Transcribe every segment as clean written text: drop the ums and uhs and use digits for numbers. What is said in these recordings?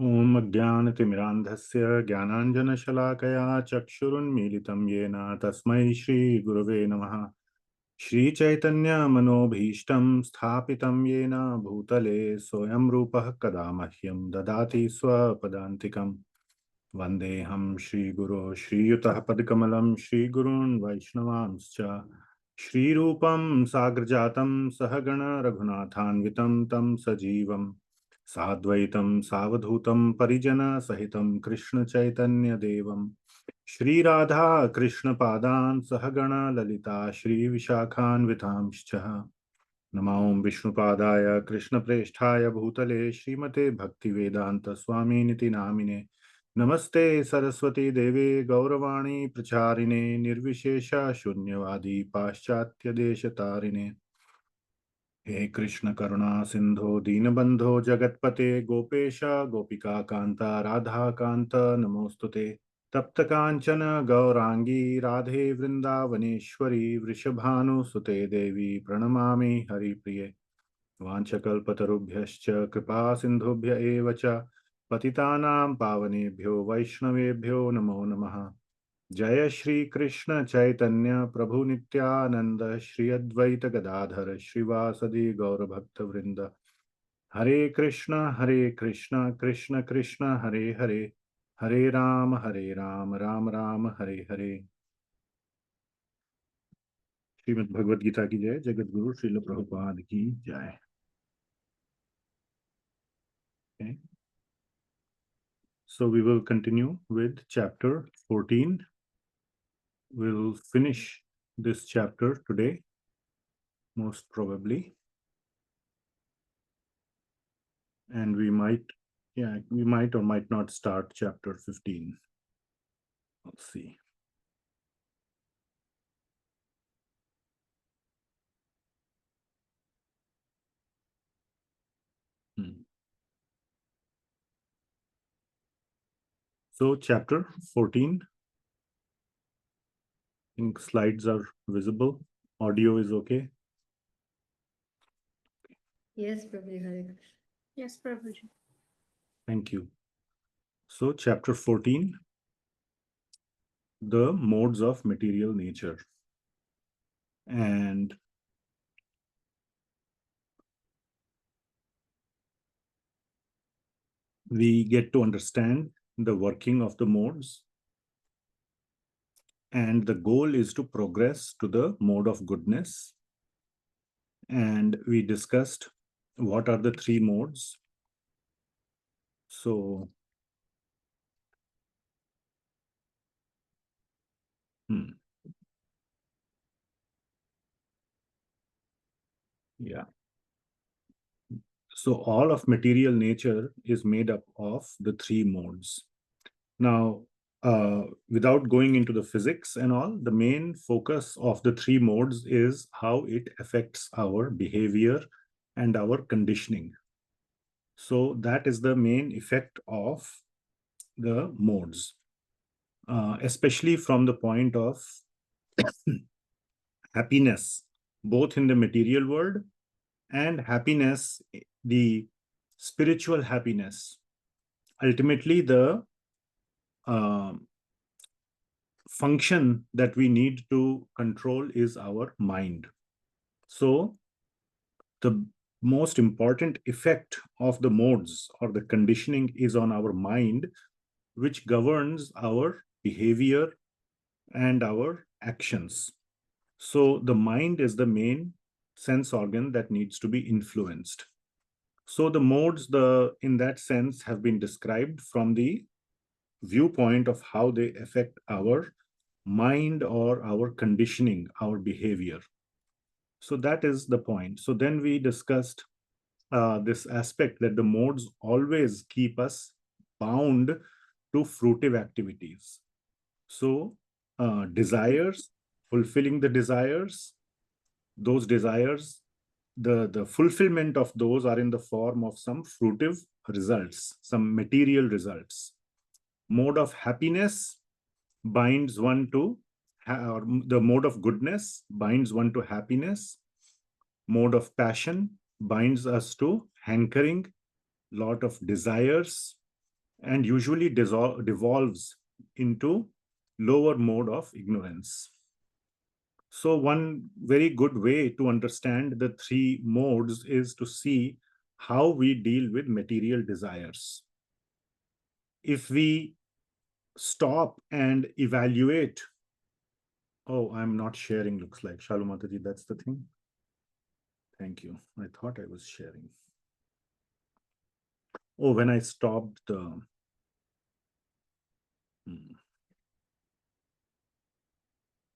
ॐ अज्ञानतिमिरान्धस्य ज्ञानाञ्जनशलाकया चक्षुरुन्मीलितं येन तस्मै श्रीगुरवे नमः। श्रीचैतन्यमनोभीष्टं स्थापितं येन भूतले स्वयं रूपः कदा मह्यं ददाति स्वपदान्तिकम्। वन्देऽहं श्रीगुरो श्रीयुतः पदकमलं श्रीगुरून् वैष्णवांश्च श्रीरूपं साग्रजातं सहगण रघुनाथान्वितं तं सजीवम् साद्वैतं सावधूतं परिजनसहितं कृष्णचैतन्यदेवं श्रीराधा कृष्णपादान् सहगण ललिता श्रीविशाखान्वितांश्च नमो विष्णुपादाय कृष्णप्रेष्ठाय भूतले श्रीमते भक्तिवेदान्तस्वामिनिति नामिने नमस्ते सरस्वती देवे गौरवाणी प्रचारिणे निर्विशेष शून्यवादी पाश्चात्यदेशतारिणे हे कृष्ण करुणा सिंधो दीनबंधो जगतपते गोपेश गोपिका कांता राधा कांत नमोस्तुते तप्त कांचन गौरांगी राधे वृंदावनेश्वरी वृषभानुसुते देवी प्रणमामि हरिप्रिये वाञ्छकल्पतरुभ्यश्च कृपा सिन्धुभ्य एव च पतितानां पावनेभ्यो वैष्णवेभ्यो नमो नमः। जय श्री कृष्ण चैतन्य प्रभु नित्यानंद श्री अद्वैत गदाधर श्रीवासदि गौरभक्त वृंद हरे कृष्ण कृष्ण कृष्ण हरे हरे हरे राम राम राम हरे हरे। श्रीमद् भगवद गीता की जय। जगत गुरु श्रील प्रभुपाद की जय। Okay. So we will continue with chapter 14. We'll finish this chapter today, most probably. And we might or might not start chapter 15. We'll see. So chapter 14, I think slides are visible. Audio is okay. Yes, Prabhuji. Hare Krishna. Yes, Prabhuji. Thank you. So chapter 14, the modes of material nature. And we get to understand the working of the modes. And the goal is to progress to the mode of goodness. And we discussed what are the three modes. So, yeah. So all of material nature is made up of the three modes. Now, without going into the physics and all, the main focus of the three modes is how it affects our behavior and our conditioning. So that is the main effect of the modes, especially from the point of happiness, both in the material world and happiness, the spiritual happiness. Ultimately, the function that we need to control is our mind. So the most important effect of the modes or the conditioning is on our mind, which governs our behavior and our actions. So the mind is the main sense organ that needs to be influenced. So the modes, in that sense, have been described from the viewpoint of how they affect our mind or our conditioning, our behavior. So that is the point. So then we discussed this aspect that the modes always keep us bound to fruitive activities. So desires, fulfilling the desires, those desires, the fulfillment of those are in the form of some fruitive results, some material results. Mode of happiness binds one to, or the mode of goodness binds one to happiness. Mode of passion binds us to hankering, lot of desires, and usually devolves into lower mode of ignorance. So one very good way to understand the three modes is to see how we deal with material desires. If we stop and evaluate, oh, I'm not sharing, looks like. Shalu Mataji, that's the thing. Thank you. I thought I was sharing. Oh, when I stopped the...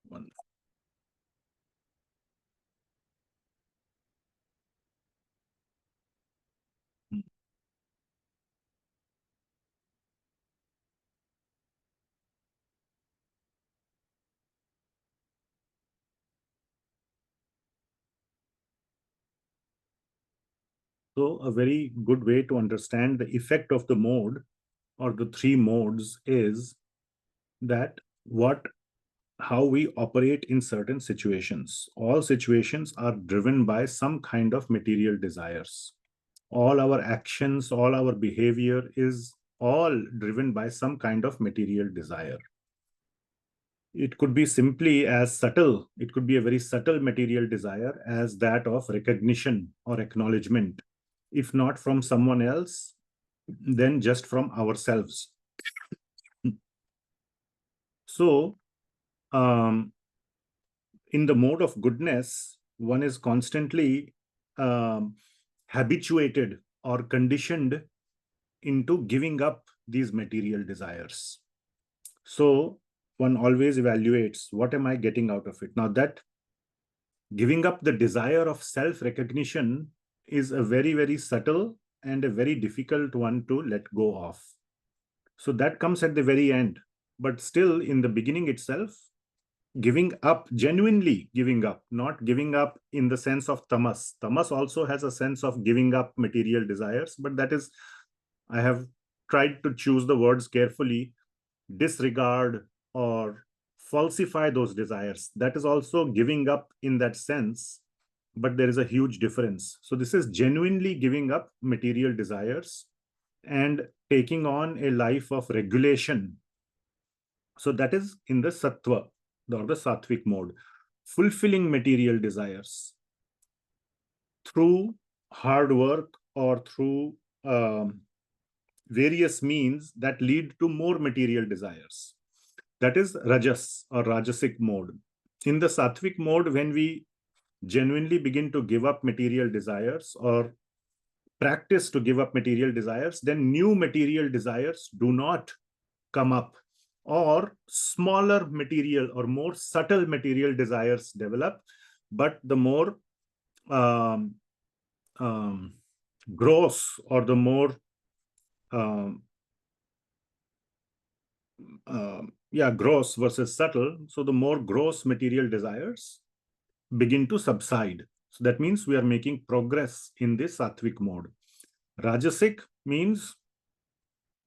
one. So a very good way to understand the effect of the mode or the three modes is that how we operate in certain situations. All situations are driven by some kind of material desires. All our actions, all our behavior is all driven by some kind of material desire. It could be simply as subtle, it could be a very subtle material desire as that of recognition or acknowledgement, if not from someone else, then just from ourselves. So, in the mode of goodness, one is constantly habituated or conditioned into giving up these material desires. So one always evaluates, what am I getting out of it? Now that giving up the desire of self-recognition is a very, very subtle and a very difficult one to let go of. So that comes at the very end. But still, in the beginning itself, giving up, genuinely giving up, not giving up in the sense of tamas. Tamas also has a sense of giving up material desires, but that is, I have tried to choose the words carefully, disregard or falsify those desires. That is also giving up in that sense, but there is a huge difference. So this is genuinely giving up material desires and taking on a life of regulation. So that is in the sattva or the sattvic mode, fulfilling material desires through hard work or through various means that lead to more material desires. That is rajas or rajasic mode. In the sattvic mode, when we genuinely begin to give up material desires or practice to give up material desires, then new material desires do not come up, or smaller material or more subtle material desires develop, but the more um, gross or the more gross versus subtle. So the more gross material desires begin to subside. So that means we are making progress in this sattvic mode. Rajasic means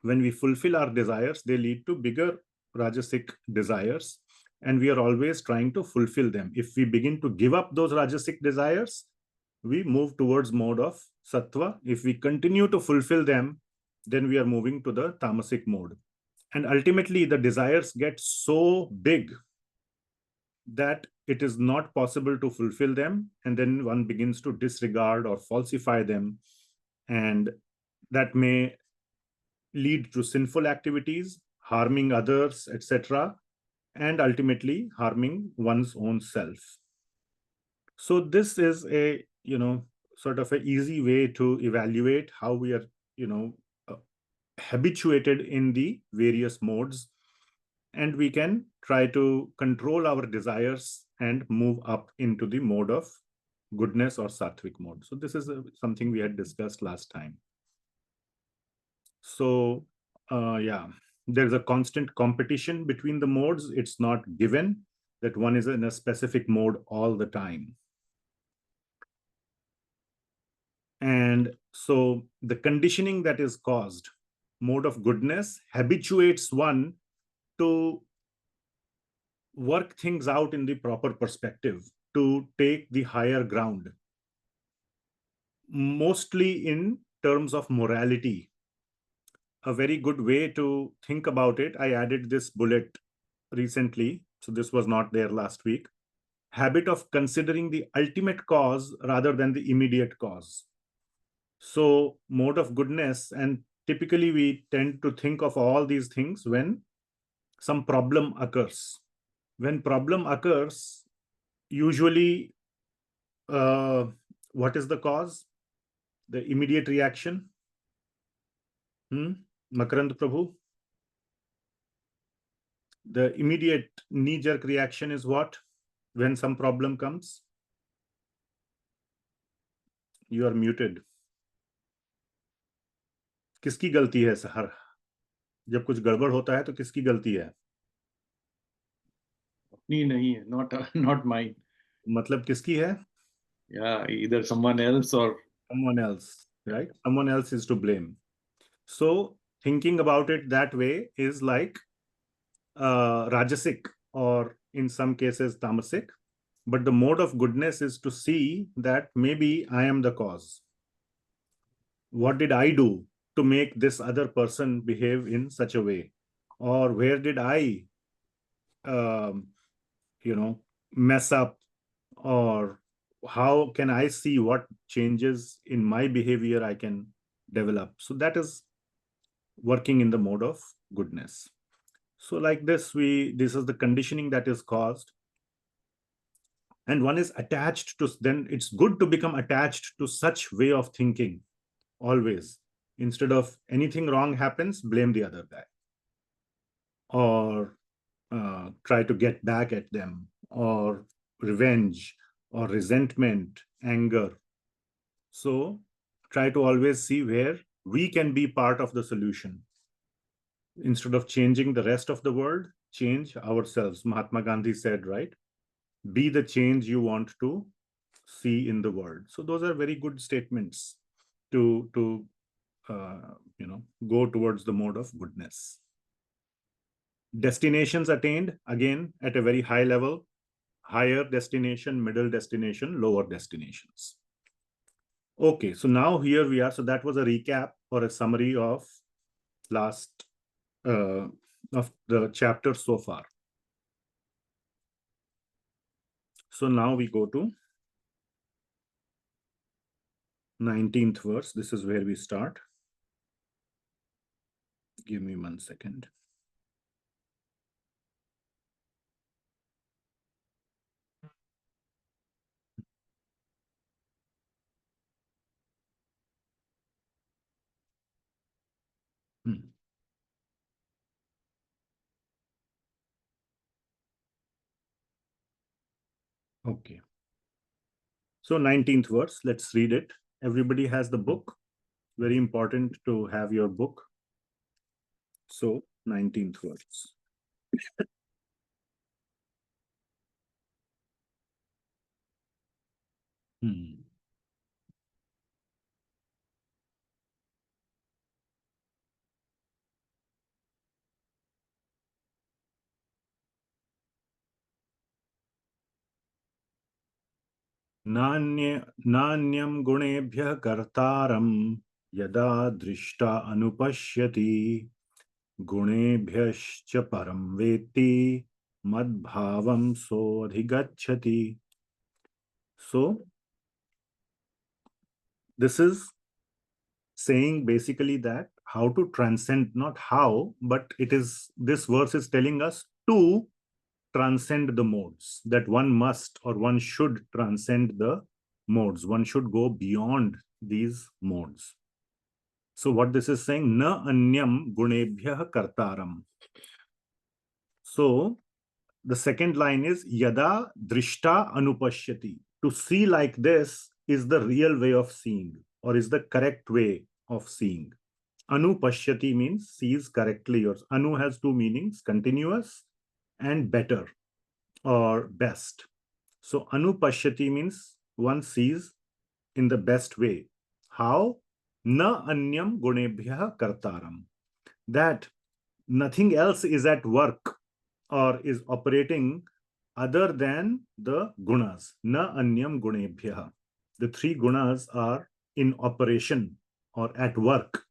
when we fulfill our desires, they lead to bigger rajasic desires, and we are always trying to fulfill them. If we begin to give up those rajasic desires, we move towards mode of sattva. If we continue to fulfill them, then we are moving to the tamasic mode. And ultimately, the desires get so big that it is not possible to fulfill them. And then one begins to disregard or falsify them. And that may lead to sinful activities, harming others, etc., and ultimately harming one's own self. So this is a, sort of an easy way to evaluate how we are, habituated in the various modes, and we can try to control our desires and move up into the mode of goodness or sattvic mode. So this is something we had discussed last time. So there's a constant competition between the modes. It's not given that one is in a specific mode all the time. And so the conditioning that is caused, mode of goodness, habituates one to work things out in the proper perspective, to take the higher ground, mostly in terms of morality. a very good way to think about it, I added this bullet recently. So this was not there last week. Habit of considering the ultimate cause rather than the immediate cause. So mode of goodness, and typically we tend to think of all these things when some problem occurs. When problem occurs, usually what is the cause? The immediate reaction. Makarand Prabhu? The immediate knee-jerk reaction is what? When some problem comes? You are muted. किसकी गलती है sir? जब कुछ गड़बड़ होता है तो किसकी गलती है? अपनी नहीं है, not mine. मतलब किसकी है? Yeah, either someone else or someone else, right? Someone else is to blame. So thinking about it that way is like rajasic, or in some cases tamasic. But the mode of goodness is to see that maybe I am the cause. What did I do to make this other person behave in such a way? Or where did I, mess up? Or how can I see what changes in my behavior I can develop? So that is working in the mode of goodness. So like this, this is the conditioning that is caused. And one is attached to, then it's good to become attached to such way of thinking always. Instead of anything wrong happens, blame the other guy. Or try to get back at them, or revenge, or resentment, anger. So try to always see where we can be part of the solution. Instead of changing the rest of the world, change ourselves. Mahatma Gandhi said, right? Be the change you want to see in the world. So those are very good statements to go towards the mode of goodness. Destinations attained, again, at a very high level: higher destination, middle destination, lower destinations. Okay, so now here we are. So that was a recap or a summary of last of the chapter so far. So now we go to 19th verse. This is where we start. Give me 1 second. Okay. So 19th verse, let's read it. Everybody has the book. Very important to have your book. So 19th verse. नान्यं गुणेभ्यः कर्तारं यदा दृष्टा अनुपश्यति गुणेभ्यश्च परं वेत्ति मद्भावं सोऽधिगच्छति. So this is saying basically that how to transcend, not how, but this verse is telling us to transcend the modes, that one must or one should transcend the modes. One should go beyond these modes. So what this is saying, na anyam gunebhyah kartaram. So the second line is yada drishta anupashyati. To see like this is the real way of seeing, or is the correct way of seeing. Anupashyati means sees correctly. Or anu has two meanings: continuous and better or best. So anupashyati means one sees in the best way. How? Na anyam gunebhyah kartaram. That nothing else is at work or is operating other than the gunas. Na anyam gunebhyah. The three gunas are in operation or at work,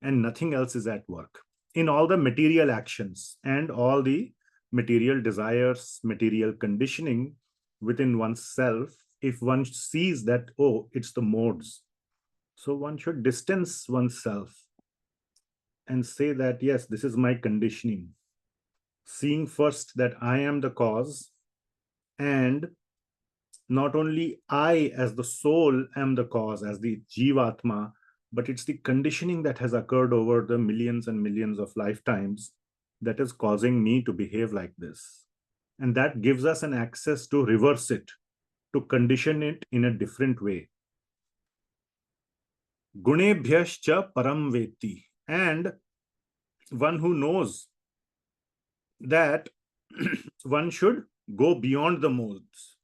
and nothing else is at work. In all the material actions and all the material desires, material conditioning within oneself, if one sees that, oh, it's the modes, so one should distance oneself and say that, yes, this is my conditioning. Seeing first that I am the cause, and not only I as the soul am the cause, as the Jivatma, but it's the conditioning that has occurred over the millions and millions of lifetimes that is causing me to behave like this. And that gives us an access to reverse it, to condition it in a different way. Gunebhyascha param veti. And one who knows that one should go beyond the modes.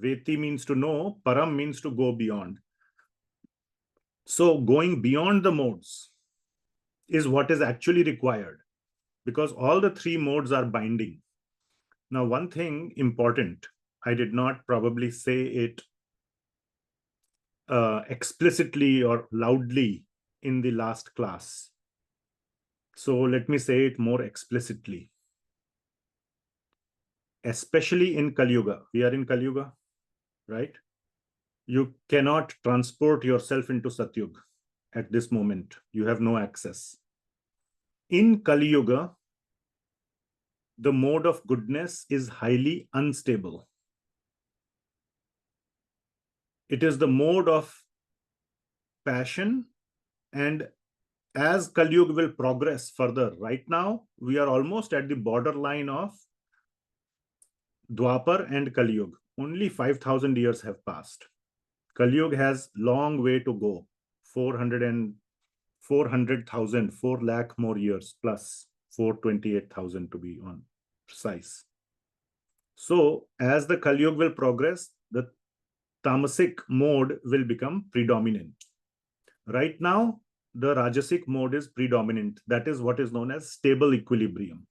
Veti means to know, param means to go beyond. So going beyond the modes is what is actually required, because all the three modes are binding. Now, one thing important, I did not probably say it explicitly or loudly in the last class. So let me say it more explicitly. Especially in Kali Yuga. We are in Kali Yuga, right? You cannot transport yourself into Satyug at this moment. You have no access. In Kali Yuga, the mode of goodness is highly unstable. It is the mode of passion, and as Kali Yuga will progress further, right now we are almost at the borderline of Dwapar and Kali Yuga. Only 5,000 years have passed. Kali Yuga has long way to go. 400,000, 4 lakh more years plus 428,000 to be on precise. So as the Kali Yuga will progress, the tamasic mode will become predominant. Right now, the rajasic mode is predominant. That is what is known as stable equilibrium.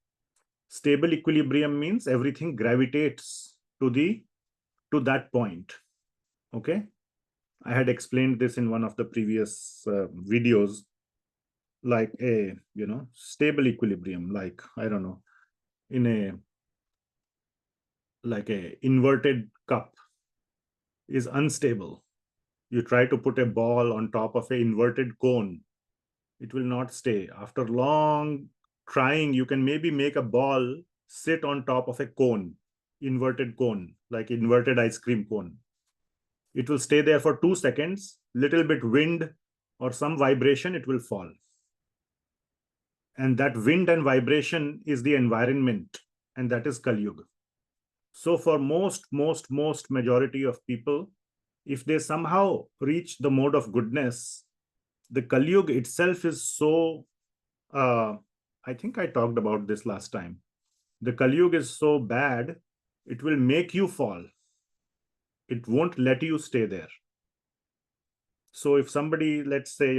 Stable equilibrium means everything gravitates to that point. Okay, I had explained this in one of the previous videos, like a stable equilibrium, like I don't know, in a like a inverted cup is unstable. You try to put a ball on top of an inverted cone, it will not stay. After long trying, you can maybe make a ball sit on top of a cone, inverted cone, like inverted ice cream cone. It will stay there for 2 seconds, little bit wind or some vibration, it will fall. And that wind and vibration is the environment, and that is Kali Yuga. So for most majority of people, if they somehow reach the mode of goodness, the Kali Yuga itself is so, I think I talked about this last time. The Kali Yuga is so bad, it will make you fall. It won't let you stay there. So if somebody, let's say,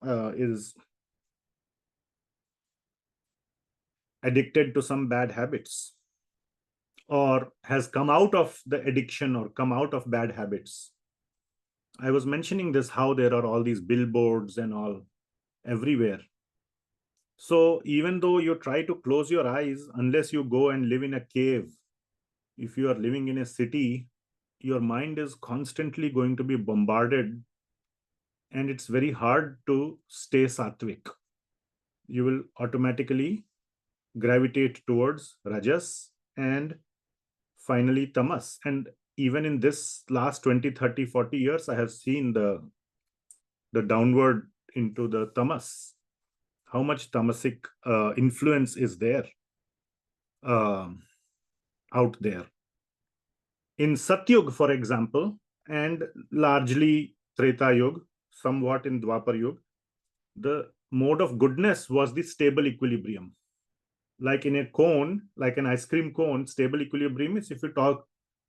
is addicted to some bad habits, or has come out of the addiction or come out of bad habits. I was mentioning this, how there are all these billboards and all everywhere. So even though you try to close your eyes, unless you go and live in a cave, if you are living in a city, your mind is constantly going to be bombarded, and it's very hard to stay sattvic. You will automatically gravitate towards rajas and finally tamas. And even in this last 20, 30, 40 years, I have seen the downward into the tamas. How much tamasic influence is there out there. In Satyug, for example, and largely Treta Yuga, somewhat in Dwapar Yuga, the mode of goodness was the stable equilibrium. Like in a cone, like an ice cream cone, stable equilibrium is if you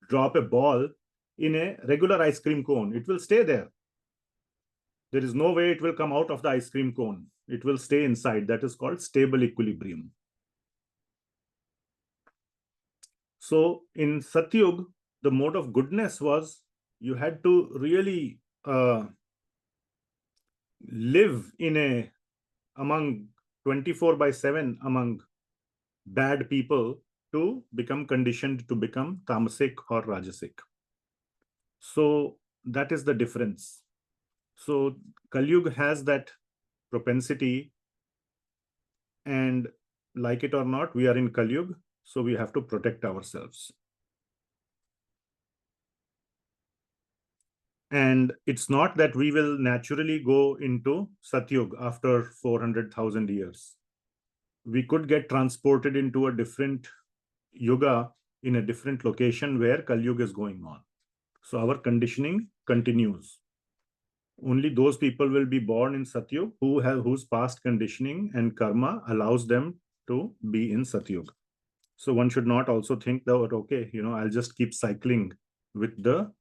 drop a ball in a regular ice cream cone, it will stay there. There is no way it will come out of the ice cream cone. It will stay inside. That is called stable equilibrium. So in Satyug, the mode of goodness was you had to really live in a among 24/7 among bad people to become conditioned to become tamasic or rajasic. So that is the difference. So Kali Yuga has that propensity, and like it or not, we are in Kali Yuga, so we have to protect ourselves. And it's not that we will naturally go into Satyug after 400,000 years. We could get transported into a different yuga in a different location where Kali Yuga is going on. So our conditioning continues. Only those people will be born in Satyug whose past conditioning and karma allows them to be in Satyug. So one should not also think that, okay, I'll just keep cycling with the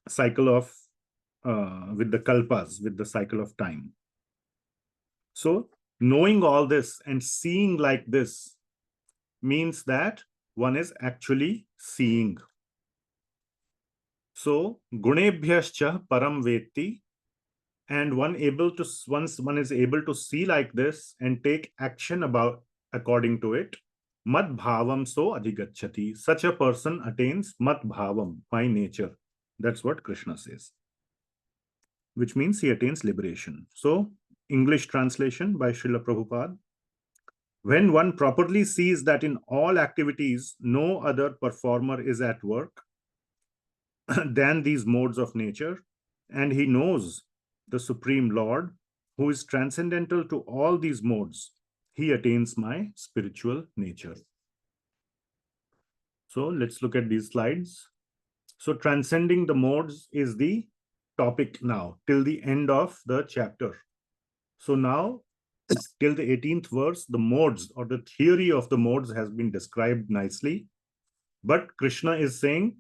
cycle of with the kalpas, with the cycle of time. So knowing all this and seeing like this means that one is actually seeing. So gunebhyascha param vetti, and once one is able to see like this and take action according to it, mad bhavam so adhigacchati. Such a person attains mad bhavam, my nature. That's what Krishna says, which means he attains liberation. So English translation by Srila Prabhupada: when one properly sees that in all activities no other performer is at work than these modes of nature, and he knows the Supreme Lord who is transcendental to all these modes, he attains my spiritual nature. So let's look at these slides. So transcending the modes is the topic now till the end of the chapter. So now till the 18th verse, the modes or the theory of the modes has been described nicely. But Krishna is saying,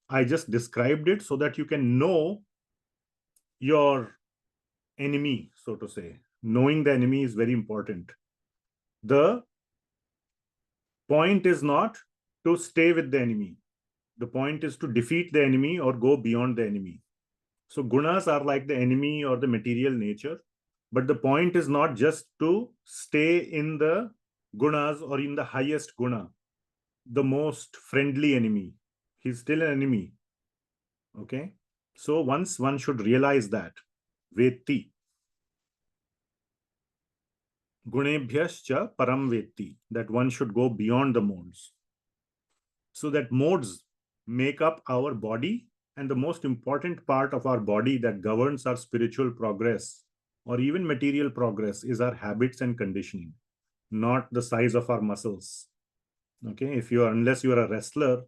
I just described it so that you can know your enemy, so to say. Knowing the enemy is very important. The point is not to stay with the enemy. The point is to defeat the enemy or go beyond the enemy. So gunas are like the enemy or the material nature. But the point is not just to stay in the gunas or in the highest guna, the most friendly enemy. He's still an enemy. Okay. So once one should realize that, vetti, gunebhyascha param vetti, that one should go beyond the modes. So that modes make up our body, and the most important part of our body that governs our spiritual progress or even material progress is our habits and conditioning, not the size of our muscles. Okay, unless you are a wrestler,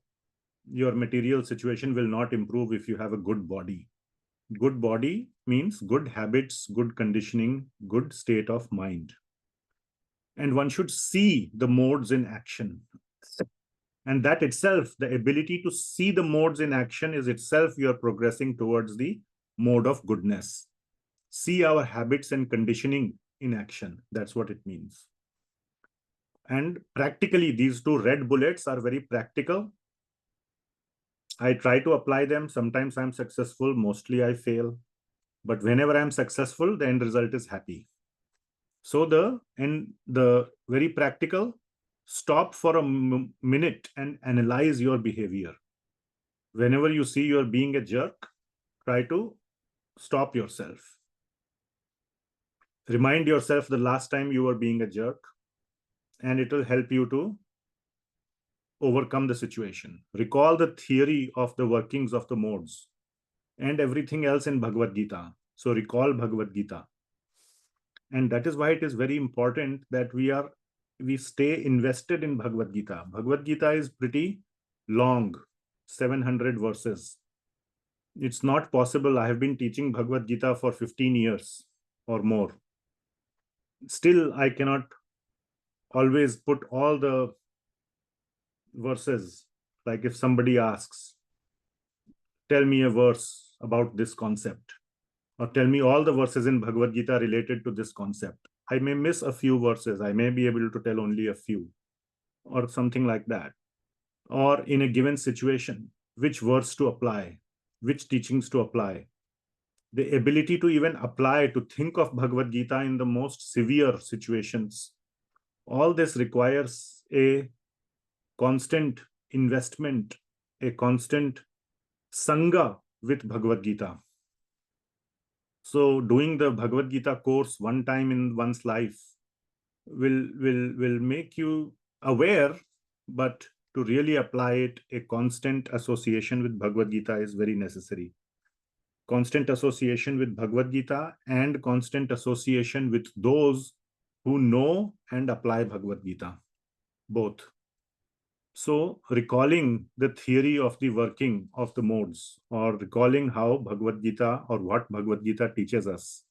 your material situation will not improve if you have a good body. Good body means good habits, good conditioning, good state of mind. And one should see the modes in action. And that itself, the ability to see the modes in action is itself you are progressing towards the mode of goodness. See our habits and conditioning in action. That's what it means. And practically, these two red bullets are very practical. I try to apply them. Sometimes I'm successful. Mostly I fail. But whenever I'm successful, the end result is happy. So the very practical, stop for a minute and analyze your behavior. Whenever you see you're being a jerk, try to stop yourself. Remind yourself the last time you were being a jerk, and it will help you to overcome the situation. Recall the theory of the workings of the modes and everything else in Bhagavad Gita. So recall Bhagavad Gita. And that is why it is very important that we stay invested in Bhagavad Gita. Bhagavad Gita is pretty long, 700 verses. It's not possible. I have been teaching Bhagavad Gita for 15 years or more. Still, I cannot always put all the verses. Like if somebody asks, tell me a verse about this concept, or tell me all the verses in Bhagavad Gita related to this concept, I may miss a few verses. I may be able to tell only a few, or something like that. Or in a given situation, which verse to apply, which teachings to apply. the ability to even apply, to think of Bhagavad Gita in the most severe situations. All this requires a constant investment, a constant sangha with Bhagavad Gita. So doing the Bhagavad Gita course one time in one's life will make you aware, but to really apply it, a constant association with Bhagavad Gita is very necessary. Constant association with Bhagavad Gita and constant association with those who know and apply Bhagavad Gita, both. So recalling the theory of the working of the modes, or recalling how Bhagavad Gita or what Bhagavad Gita teaches us.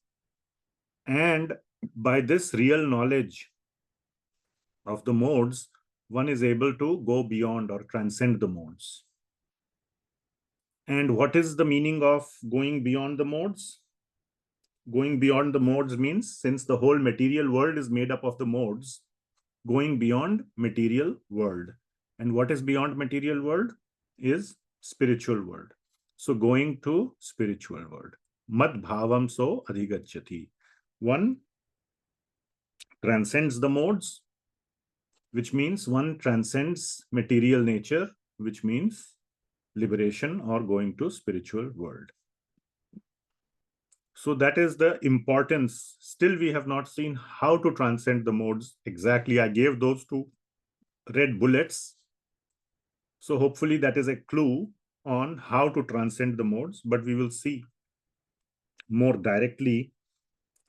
And by this real knowledge of the modes, one is able to go beyond or transcend the modes. And what is the meaning of going beyond the modes? Going beyond the modes means, since the whole material world is made up of the modes, going beyond material world. And what is beyond material world is spiritual world. So going to spiritual world. Mad bhavam so adhigachyati. One transcends the modes, which means one transcends material nature, which means liberation or going to spiritual world. So that is the importance. Still, we have not seen how to transcend the modes exactly. I gave those two red bullets. So hopefully that is a clue on how to transcend the modes, but we will see more directly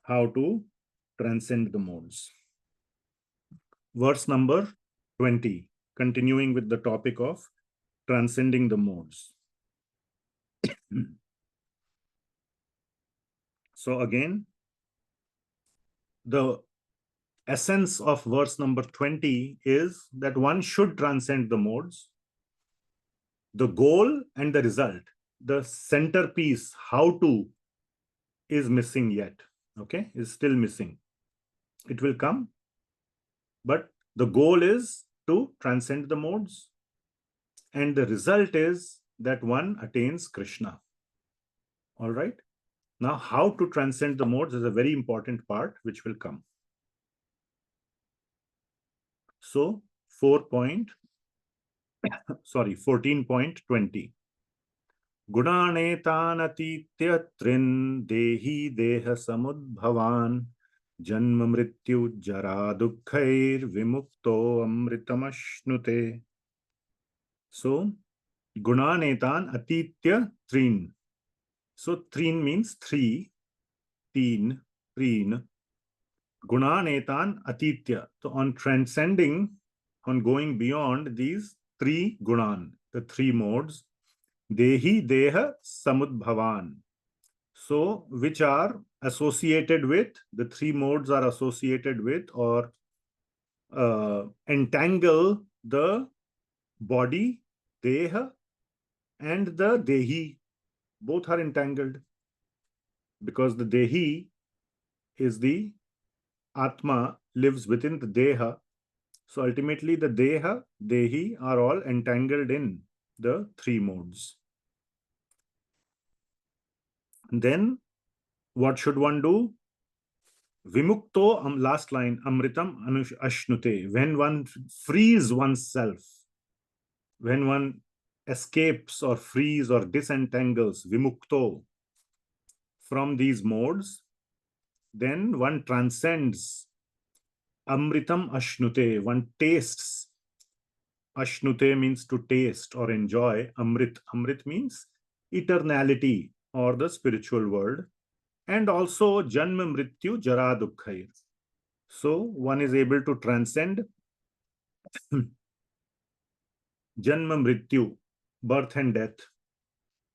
how to transcend the modes. Verse number 20, continuing with the topic of transcending the modes. So again, the essence of verse number 20 is that one should transcend the modes. The goal and the result, the centerpiece, how to, is missing yet. Okay, is still missing. It will come, but the goal is to transcend the modes, and the result is that one attains Krishna. All right. Now, how to transcend the modes is a very important part which will come. So 14.20. Gunanetan ateetya trin dehi deha samudbhavan janma mrityu jara dukkhair vimukto amritamashnute. So gunanetan ateetya trin. So trin means three, teen, trin. Gunanetan ateetya. So on transcending, on going beyond these three gunan, the three modes, dehi deha samudbhavan. So which are associated with, the three modes are associated with or entangle the body, deha, and the dehi. Both are entangled because the dehi is the Atma, lives within the deha. So ultimately the deha, dehi are all entangled in the three modes. Then what should one do? Vimukto, last line, amritam ashnute. When one frees oneself, when one escapes or frees or disentangles, vimukto, from these modes, then one transcends. Amritam ashnute, one tastes. Ashnute means to taste or enjoy. Amrit, amrit means eternality or the spiritual world. And also janma mrityu jara dukkhair. So one is able to transcend janma mrityu, birth and death.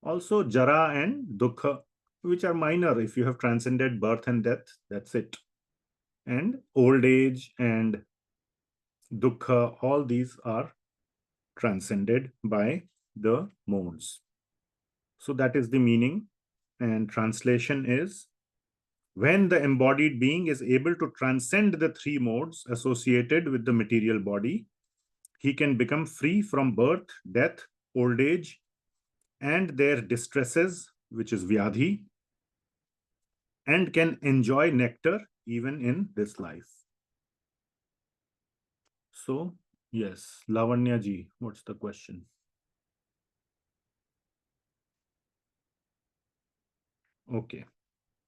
Also jara and dukkha, which are minor. If you have transcended birth and death, that's it. And old age and dukkha, all these are transcended by the modes. So that is the meaning. And translation is, when the embodied being is able to transcend the three modes associated with the material body, he can become free from birth, death, old age, and their distresses, which is vyadhi, and can enjoy nectar even in this life. So, yes, Lavanya ji, what's the question? Okay,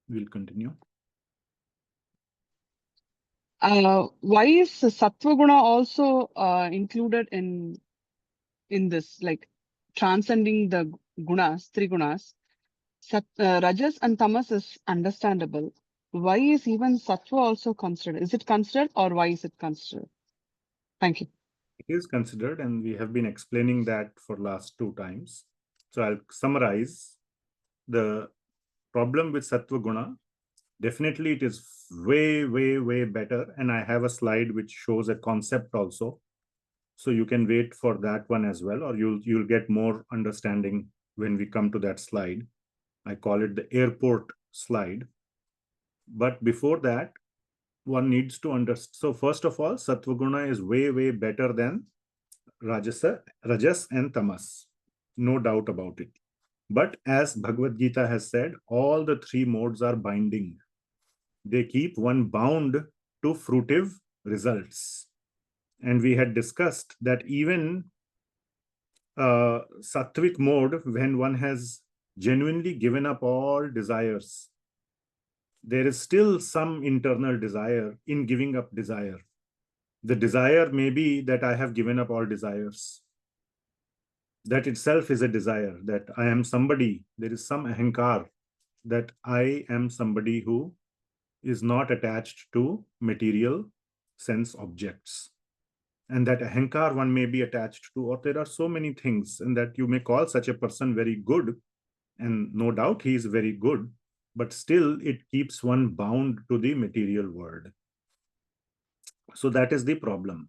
we'll continue. Why is sattva guna also included in this, like transcending the gunas, three gunas? Rajas and tamas is understandable. Why is even sattva also considered? Is it considered, or why is it considered? Thank you. It is considered, and we have been explaining that for last 2 times. So I'll summarize the problem with sattva guna. Definitely, it is way, way, way better. And I have a slide which shows a concept also. So you can wait for that one as well, or you'll get more understanding when we come to that slide. I call it the airport slide. But before that, one needs to understand. So first of all, sattva guna is way, way better than rajas and tamas. No doubt about it. But as Bhagavad Gita has said, all the 3 modes are binding. They keep one bound to fruitive results. And we had discussed that even sattvic mode, when one has genuinely given up all desires, there is still some internal desire in giving up desire. The desire may be that I have given up all desires. That itself is a desire, that I am somebody. There is some ahankar, that I am somebody who is not attached to material sense objects. And that ahankar one may be attached to, or there are so many things, and that you may call such a person very good, and no doubt he is very good, but still it keeps one bound to the material world. So that is the problem.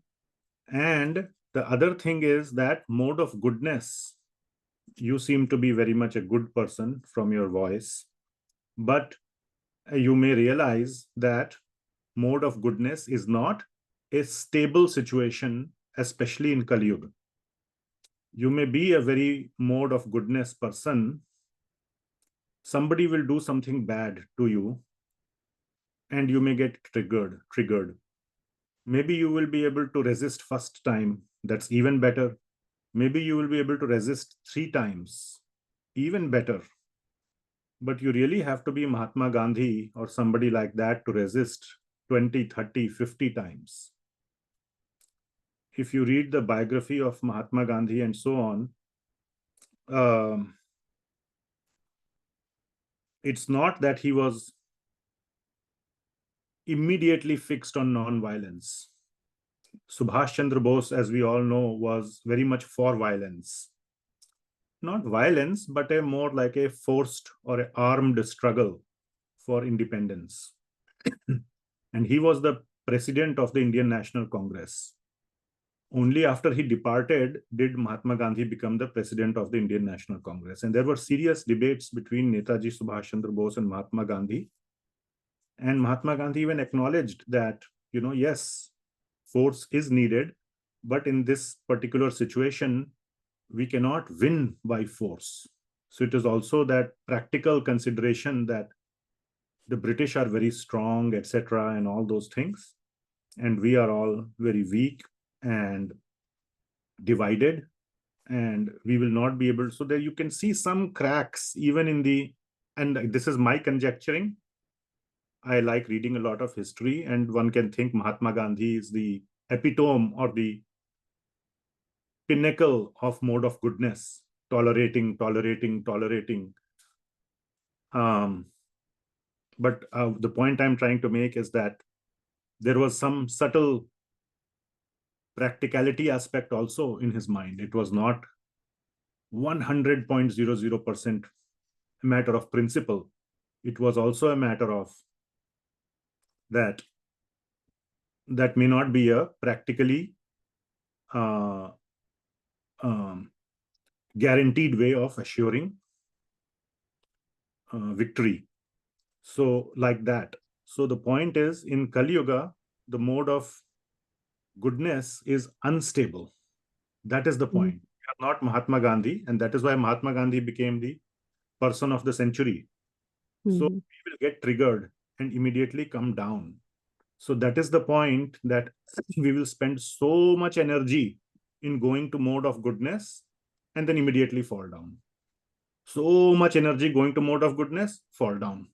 And the other thing is that mode of goodness, you seem to be very much a good person from your voice, but you may realize that mode of goodness is not a stable situation, especially in Kali Yuga. You may be a very mode of goodness person. Somebody will do something bad to you, and you may get triggered. Maybe you will be able to resist first time. That's even better. Maybe you will be able to resist 3 times. Even better. But you really have to be Mahatma Gandhi or somebody like that to resist 20, 30, 50 times. If you read the biography of Mahatma Gandhi and so on, it's not that he was immediately fixed on non-violence. Subhash Chandra Bose, as we all know, was very much for violence. Not violence, but a more like a forced or an armed struggle for independence. And he was the president of the Indian National Congress. Only after he departed did Mahatma Gandhi become the president of the Indian National Congress. And there were serious debates between Netaji Subhash Chandra Bose and Mahatma Gandhi. And Mahatma Gandhi even acknowledged that, yes, force is needed, but in this particular situation, we cannot win by force. So it is also that practical consideration that the British are very strong, etc., and all those things. And we are all very weak and divided, and we will not be able. So there you can see some cracks even in the, and this is my conjecturing. I like reading a lot of history, and one can think Mahatma Gandhi is the epitome or the pinnacle of mode of goodness, tolerating. But the point I'm trying to make is that there was some subtle practicality aspect also in his mind. It was not 100.00% a matter of principle. It was also a matter of that may not be a practically guaranteed way of assuring victory. So like that. So the point is, in Kali Yuga, the mode of goodness is unstable. That is the point. You are not Mahatma Gandhi, and that is why Mahatma Gandhi became the person of the century. So Mhm. we will get triggered and immediately come down. So that is the point, that we will spend so much energy in going to mode of goodness and then immediately fall down. So much energy going to mode of goodness, fall down.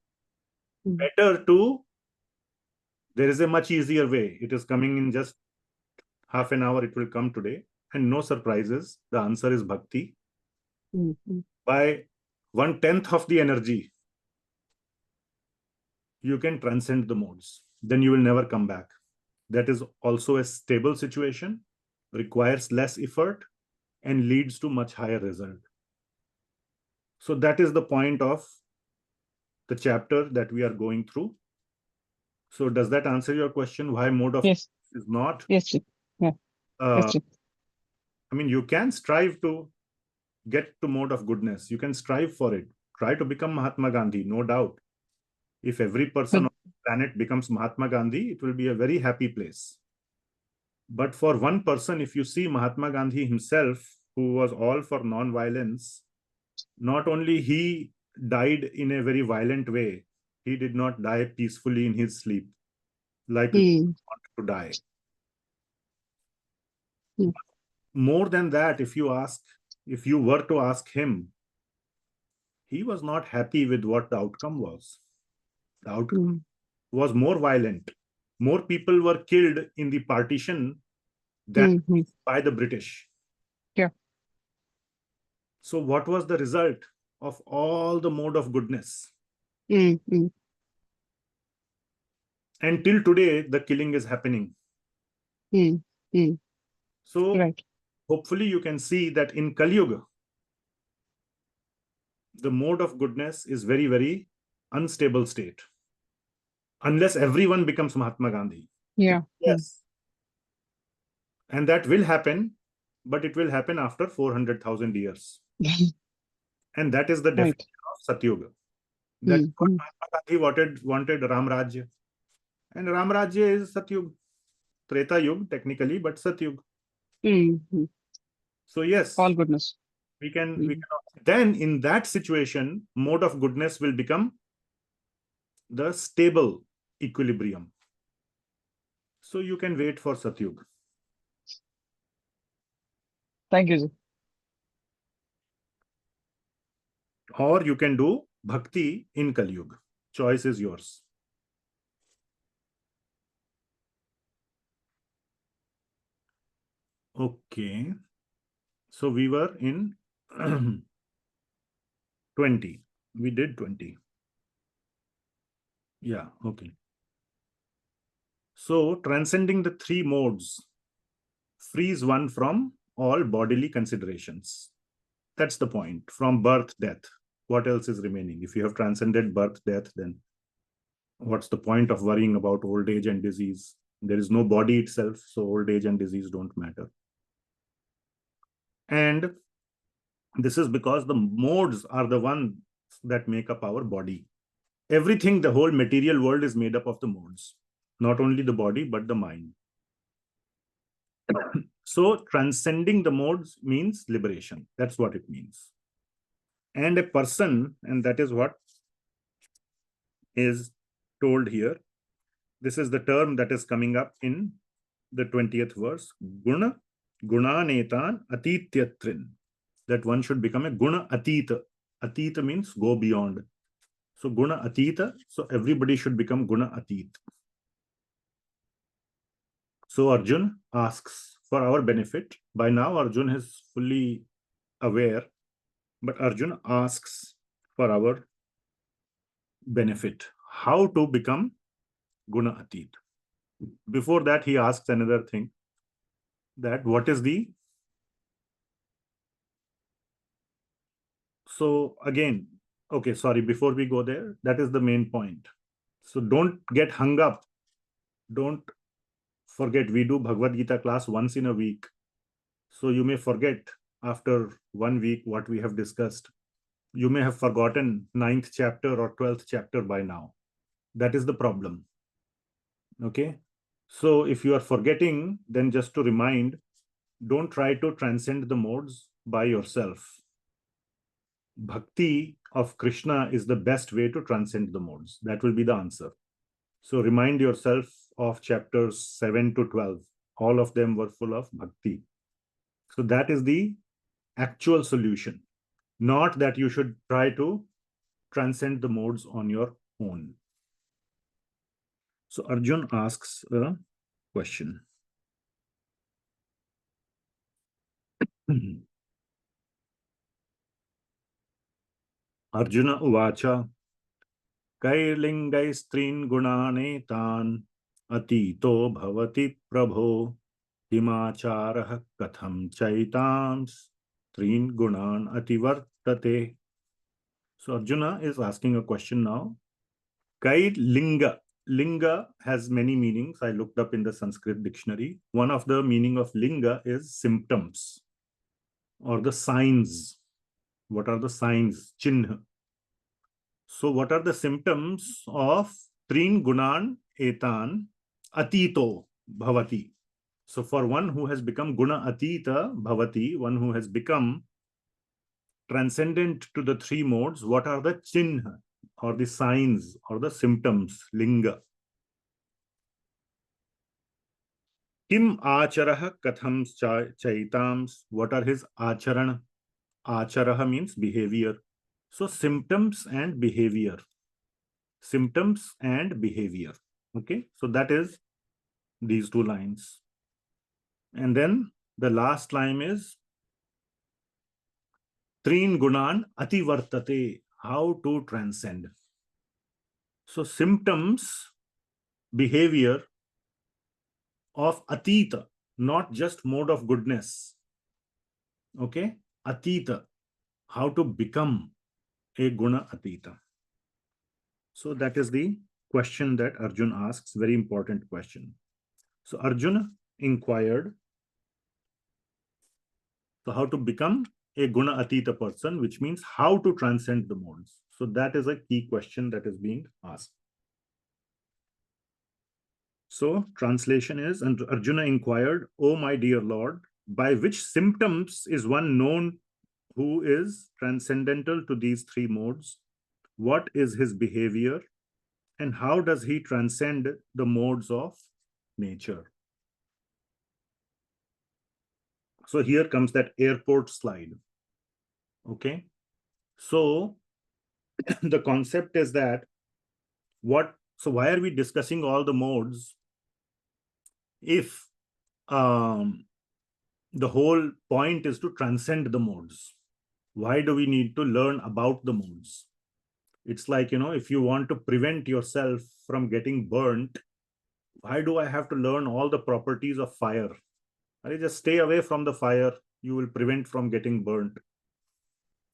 Mhm. Better to, there is a much easier way. It is coming in just half an hour. It will come today. And no surprises. The answer is Bhakti. Mhm. By 1/10 of the energy, you can transcend the modes. Then you will never come back. That is also a stable situation, requires less effort, and leads to much higher result. So that is the point of the chapter that we are going through. So does that answer your question? Why mode of Yes. is not? Yes, Chief. Yeah. Yes, Chief. I mean, you can strive to get to mode of goodness. You can strive for it. Try to become Mahatma Gandhi, no doubt. If every person But on the planet becomes Mahatma Gandhi, it will be a very happy place. But for one person, if you see Mahatma Gandhi himself, who was all for non-violence, not only he died in a very violent way, he did not die peacefully in his sleep, like we mm, want to die. mm, More than that, if you were to ask him, he was not happy with what the outcome was. The outcome mm, was more violent. More people were killed in the partition than mm. by the British. Yeah. So what was the result of all the mode of goodness? Mm, mm, And till today, the killing is happening. mm, mm. So Right. hopefully you can see that in Kali Yuga, the mode of goodness is very, very unstable state. Unless everyone becomes Mahatma Gandhi. Yeah. Yes. And that will happen, but it will happen after 400,000 years. And that is the Right. definition of Satyuga. That's Mm, what mm, Mahatma Gandhi wanted Ram Rajya. And Ram Rajya is Satyuga. Treta Yuga, technically, but Satyuga. mm. So yes, All goodness. we can Mm. then in that situation, mode of goodness will become the stable equilibrium. So you can wait for Satyuga. Thank you, sir. Or you can do Bhakti in Kali Yuga. Choice is yours. Okay. So we were in 20. We did 20. Yeah, okay. So transcending the three modes frees one from all bodily considerations. That's the point. From birth, death. What else is remaining? If you have transcended birth, death, then what's the point of worrying about old age and disease? There is no body itself, so old age and disease don't matter. And this is because the modes are the ones that make up our body. Everything, the whole material world is made up of the modes, not only the body, but the mind. So transcending the modes means liberation. That's what it means. And a person, and that is what is told here. This is the term that is coming up in the 20th verse. Guna, gunanetan atityatrin. That one should become a guna ateeta. Ateeta means go beyond. So guna ateeta. So everybody should become guna ateet. So Arjun asks for our benefit. By now, Arjun is fully aware, but Arjun asks for our benefit. How to become guna ateet? Before that, he asks another thing, that what is the... So again, okay, sorry, before we go there, that is the main point. So don't get hung up. Don't forget, we do Bhagavad Gita class once in a week. So you may forget after 1 week what we have discussed. You may have forgotten 9th chapter or 12th chapter by now. That is the problem. Okay. So if you are forgetting, then just to remind, don't try to transcend the modes by yourself. Bhakti of Krishna is the best way to transcend the modes. That will be the answer. So remind yourself of chapters 7 to 12. All of them were full of bhakti. So that is the actual solution. Not that you should try to transcend the modes on your own. So Arjun asks a question. Arjuna uvacha कैर्लिङ्गैस्त्रीन् गुणानेतान् अतीतो भवति प्रभो हिमाचारः कथं चैतांस् त्रीन् गुणान् अतिवर्तते. So Arjuna is asking a question now. Kai linga. Linga has many meanings. I looked up in the Sanskrit dictionary. One of the meaning of linga is symptoms or the signs. What are the signs? Chinha. So what are the symptoms of Trin Gunan Etan Atito Bhavati? So for one who has become Guna Atita Bhavati, one who has become transcendent to the three modes, what are the chinha or the signs or the symptoms? Linga. Kim Acharaha Katham Chaitams. What are his Acharana? Acharaha means behavior. So symptoms and behavior. Symptoms and behavior. Okay, so that is these two lines. And then the last line is Trin Gunan Ativartate. How to transcend. So symptoms, behavior of ateet, not just mode of goodness. Okay, ateet, how to become a guna ateeta. So that is the question that Arjun asks, very important question. So Arjuna inquired, so how to become a guna ateeta person, which means how to transcend the modes. So that is a key question that is being asked. So translation is, and Arjuna inquired, "O my dear Lord, by which symptoms is one known who is transcendental to these three modes? What is his behavior? And how does he transcend the modes of nature?" So here comes that airport slide. Okay. So the concept is that so why are we discussing all the modes if the whole point is to transcend the modes? Why do we need to learn about the modes? It's like, if you want to prevent yourself from getting burnt, why do I have to learn all the properties of fire? I just stay away from the fire. You will prevent from getting burnt.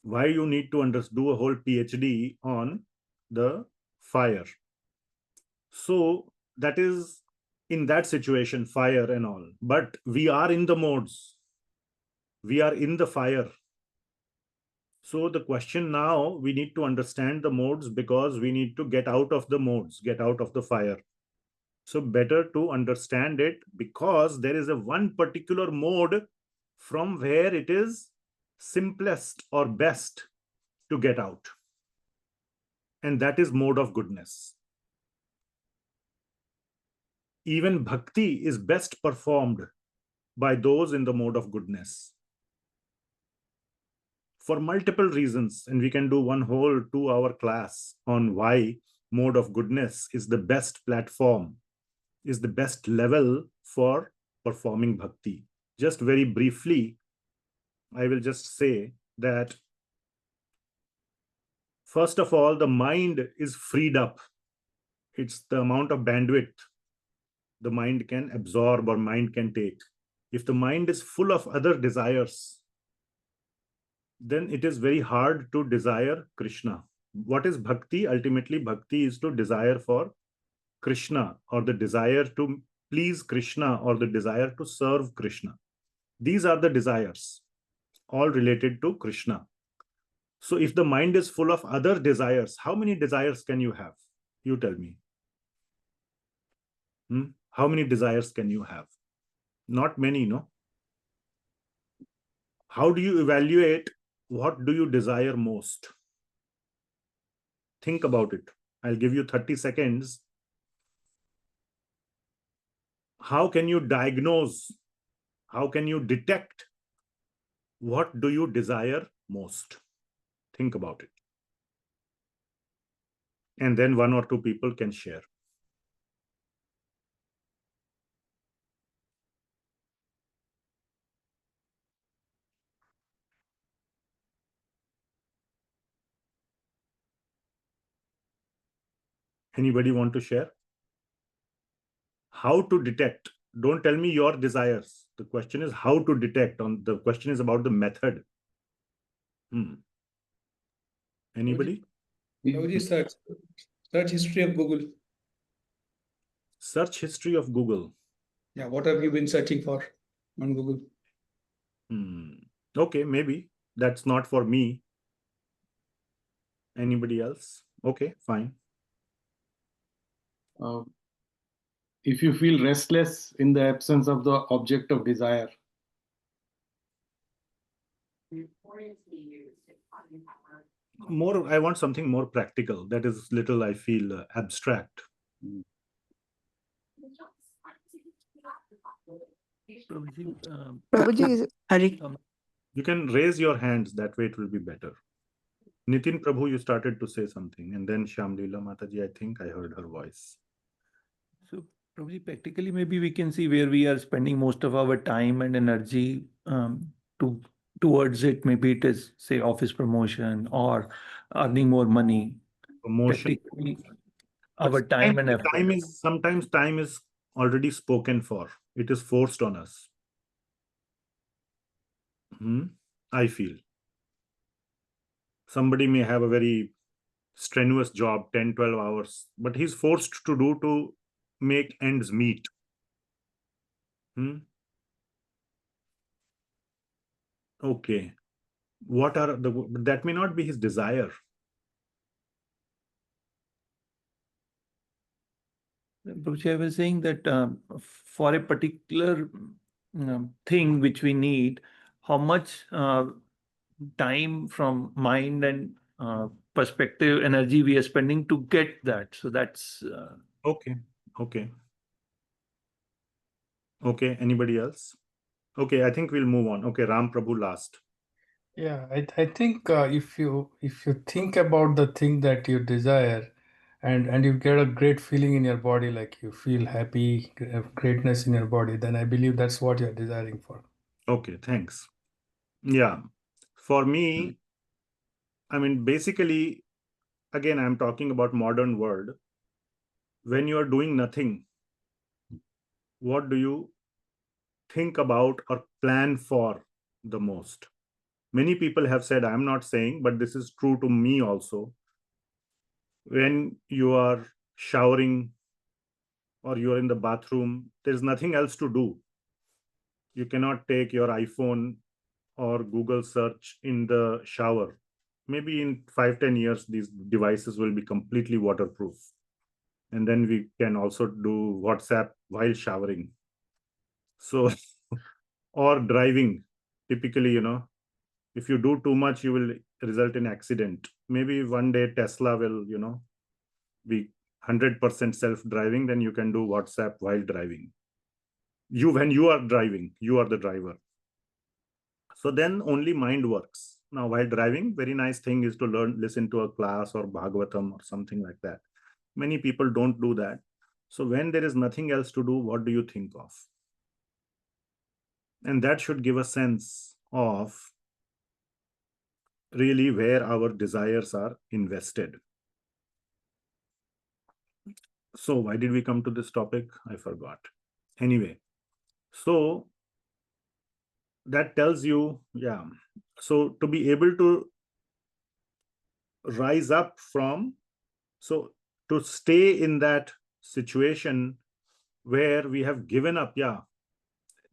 Why you need to do a whole PhD on the fire? So that is in that situation, fire and all. But we are in the modes. We are in the fire. So the question now, we need to understand the modes because we need to get out of the modes, get out of the fire. So better to understand it because there is a one particular mode from where it is simplest or best to get out. And that is mode of goodness. Even bhakti is best performed by those in the mode of goodness. For multiple reasons, and we can do one whole 2-hour class on why mode of goodness is the best platform, is the best level for performing bhakti. Just very briefly, I will just say that first of all, the mind is freed up. It's the amount of bandwidth the mind can absorb or mind can take. If the mind is full of other desires, then it is very hard to desire Krishna. What is bhakti? Ultimately, bhakti is to desire for Krishna, or the desire to please Krishna, or the desire to serve Krishna. These are the desires, all related to Krishna. So if the mind is full of other desires, how many desires can you have? You tell me. How many desires can you have? Not many, no? How do you evaluate what do you desire most? Think about it. I'll give you 30 seconds. How can you diagnose? How can you detect what do you desire most? Think about it. And then one or two people can share. Anybody want to share? How to detect? Don't tell me your desires. The question is how to detect. The question is about the method. Anybody? Search history of Google. Search history of Google. Yeah, what have you been searching for on Google? Okay, maybe that's not for me. Anybody else? Okay, fine. If you feel restless in the absence of the object of desire. More, I want something more practical. That is little, I feel, abstract. Prabhuji, Hari. You can raise your hands. That way it will be better. Nitin Prabhu, you started to say something. And then Shamlila Mataji, I think I heard her voice. So, probably practically, maybe we can see where we are spending most of our time and energy towards it. Maybe it is, say, office promotion or earning more money. Promotion. Practically, our time and effort. Sometimes time is already spoken for. It is forced on us. I feel. Somebody may have a very strenuous job, 10, 12 hours, but he's forced to do to make ends meet. Okay. What are that may not be his desire. I was saying that for a particular thing which we need, how much time from mind and perspective, energy we are spending to get that. So that's Okay. Anybody else? Okay, I think we'll move on. Okay, Ram Prabhu last. Yeah, I think if you think about the thing that you desire, and you get a great feeling in your body, like you feel happy, greatness in your body, then I believe that's what you're desiring for. Okay, thanks. Yeah, for me, I mean, basically, again, I'm talking about modern world. When you are doing nothing, what do you think about or plan for the most? Many people have said, I'm not saying, but this is true to me also. When you are showering or you are in the bathroom, there's nothing else to do. You cannot take your iPhone or Google search in the shower. Maybe in 5-10 years, these devices will be completely waterproof. And then we can also do WhatsApp while showering. So, or driving. Typically, if you do too much, you will result in accident. Maybe one day Tesla will, be 100% self-driving, then you can do WhatsApp while driving. When you are driving, you are the driver. So then only mind works. Now, while driving, very nice thing is to listen to a class or Bhagavatam or something like that. Many people don't do that. So when there is nothing else to do, what do you think of? And that should give a sense of really where our desires are invested. So why did we come to this topic? I forgot. Anyway, so that tells you, yeah. So to be able to rise up from, so to stay in that situation where we have given up,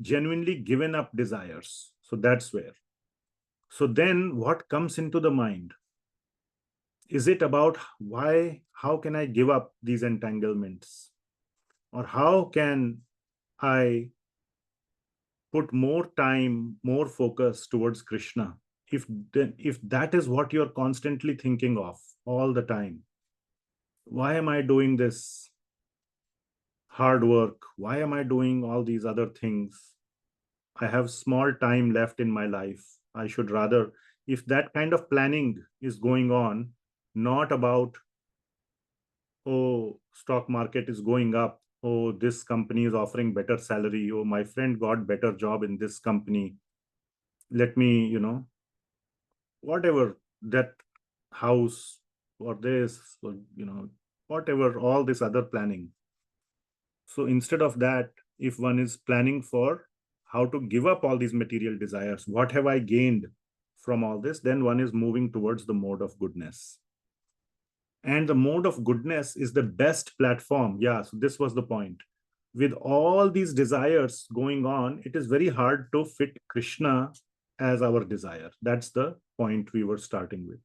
genuinely given up desires. So that's where. So then what comes into the mind? Is it about how can I give up these entanglements? Or how can I put more time, more focus towards Krishna if that is what you're constantly thinking of all the time, why am I doing this hard work? Why am I doing all these other things? I have small time left in my life. I should rather, if that kind of planning is going on, not about, oh, stock market is going up, oh, this company is offering better salary, oh, my friend got better job in this company, let me, whatever, that house or this, or, whatever, all this other planning. So instead of that, if one is planning for how to give up all these material desires, what have I gained from all this, then one is moving towards the mode of goodness. And the mode of goodness is the best platform. Yeah, so this was the point. With all these desires going on, it is very hard to fit Krishna as our desire. That's the point we were starting with.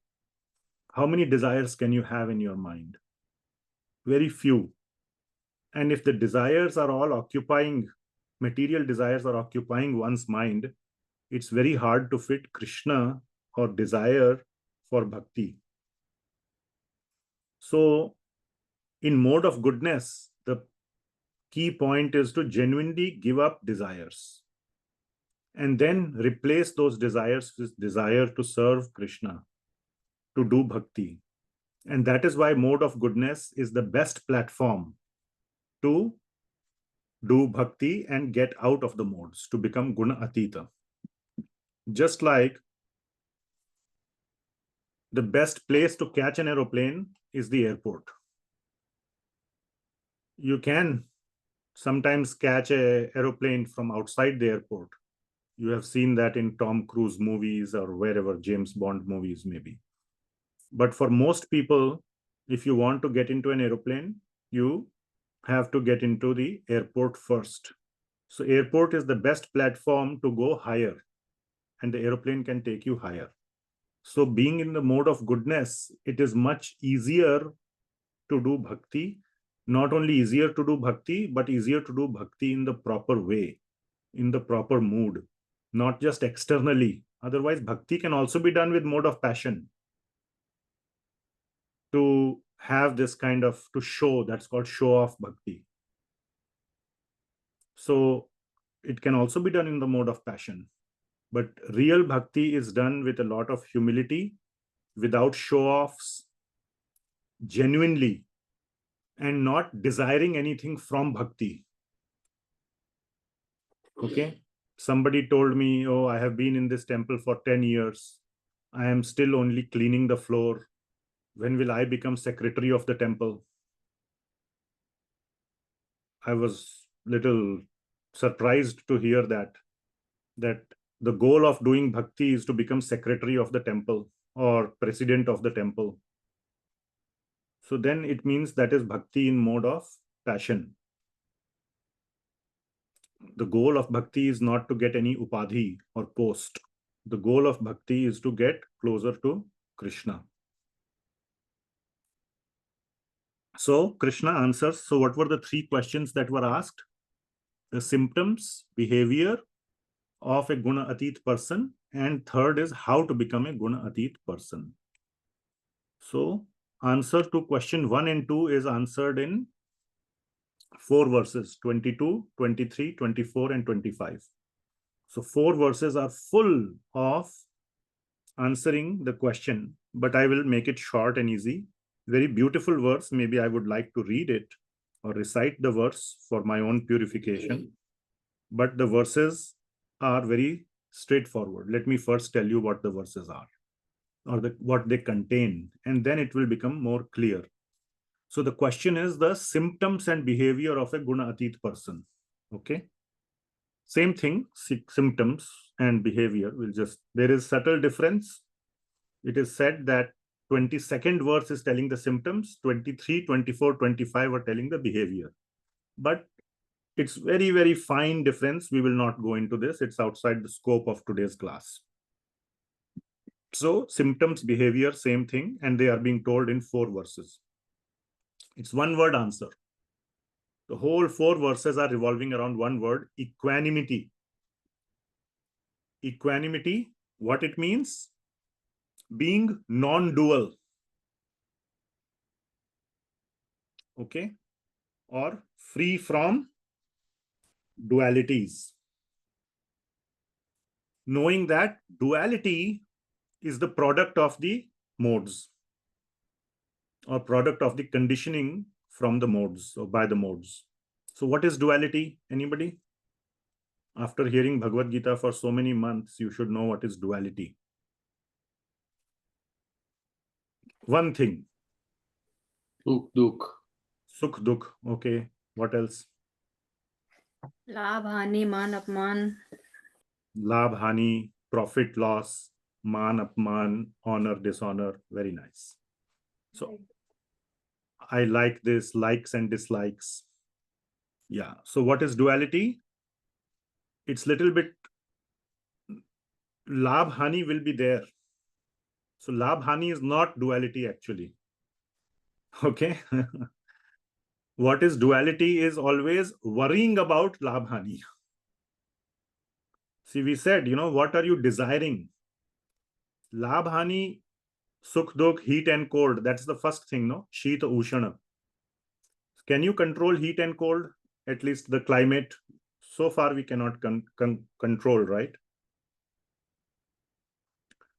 How many desires can you have in your mind? Very few. And if the desires are all occupying, material desires are occupying one's mind, it's very hard to fit Krishna or desire for bhakti. So in mode of goodness, the key point is to genuinely give up desires and then replace those desires with desire to serve Krishna, to do bhakti. And that is why mode of goodness is the best platform to do bhakti and get out of the modes, to become guna ateeta. Just like the best place to catch an aeroplane is the airport. You can sometimes catch an aeroplane from outside the airport. You have seen that in Tom Cruise movies or wherever, James Bond movies maybe. But for most people, if you want to get into an aeroplane, you have to get into the airport first. So airport is the best platform to go higher, and the aeroplane can take you higher. So being in the mode of goodness, it is much easier to do bhakti. Not only easier to do bhakti, but easier to do bhakti in the proper way, in the proper mood, not just externally. Otherwise, bhakti can also be done with mode of passion. To have this kind of, to show, that's called show off bhakti. So it can also be done in the mode of passion. But real bhakti is done with a lot of humility, without show-offs, genuinely, and not desiring anything from bhakti. Okay? Somebody told me, oh, I have been in this temple for 10 years. I am still only cleaning the floor. When will I become secretary of the temple? I was little surprised to hear that the goal of doing bhakti is to become secretary of the temple or president of the temple. So then it means that is bhakti in mode of passion. The goal of bhakti is not to get any upadhi or post. The goal of bhakti is to get closer to Krishna. So Krishna answers. So what were the three questions that were asked? The symptoms, behavior of a guna ateet person, and third is how to become a guna ateet person. So answer to question 1 and 2 is answered in 4 verses, 22, 23, 24, and 25. So 4 verses are full of answering the question, but I will make it short and easy. Very beautiful verse. Maybe I would like to read it or recite the verse for my own purification. But the verses are very straightforward. Let me first tell you what the verses are, or what they contain, and then it will become more clear. So the question is the symptoms and behavior of a guna ateet person. Okay. Same thing, symptoms and behavior will just, there is subtle difference. It is said that 22nd verse is telling the symptoms, 23, 24, 25 are telling the behavior. But it's very, very fine difference. We will not go into this. It's outside the scope of today's class. So symptoms, behavior, same thing, and they are being told in 4 verses. It's one word answer. The whole 4 verses are revolving around one word, equanimity. Equanimity, what it means? being non-dual. Okay, or free from dualities. Knowing that duality is the product of the modes, or product of the conditioning from the modes, or by the modes. So what is duality? Anybody? After hearing Bhagavad Gita for so many months, you should know what is duality. One thing. Sukh, dukh. Sukh, dukh. Okay. What else? लाभ हानि मान अपमान Labh, hani, profit, loss, man, apman, honor, dishonor. Very nice. So I like this, likes and dislikes. Yeah. So what is duality? It's little bit, labh, hani will be there. So labh, hani is not duality actually. Okay. What is duality is always worrying about labh, hani. See, we said, what are you desiring? Labh, hani, sukh, dukh, heat and cold. That's the first thing, no? Sheet, ushana. Can you control heat and cold? At least the climate. So far, we cannot control, right?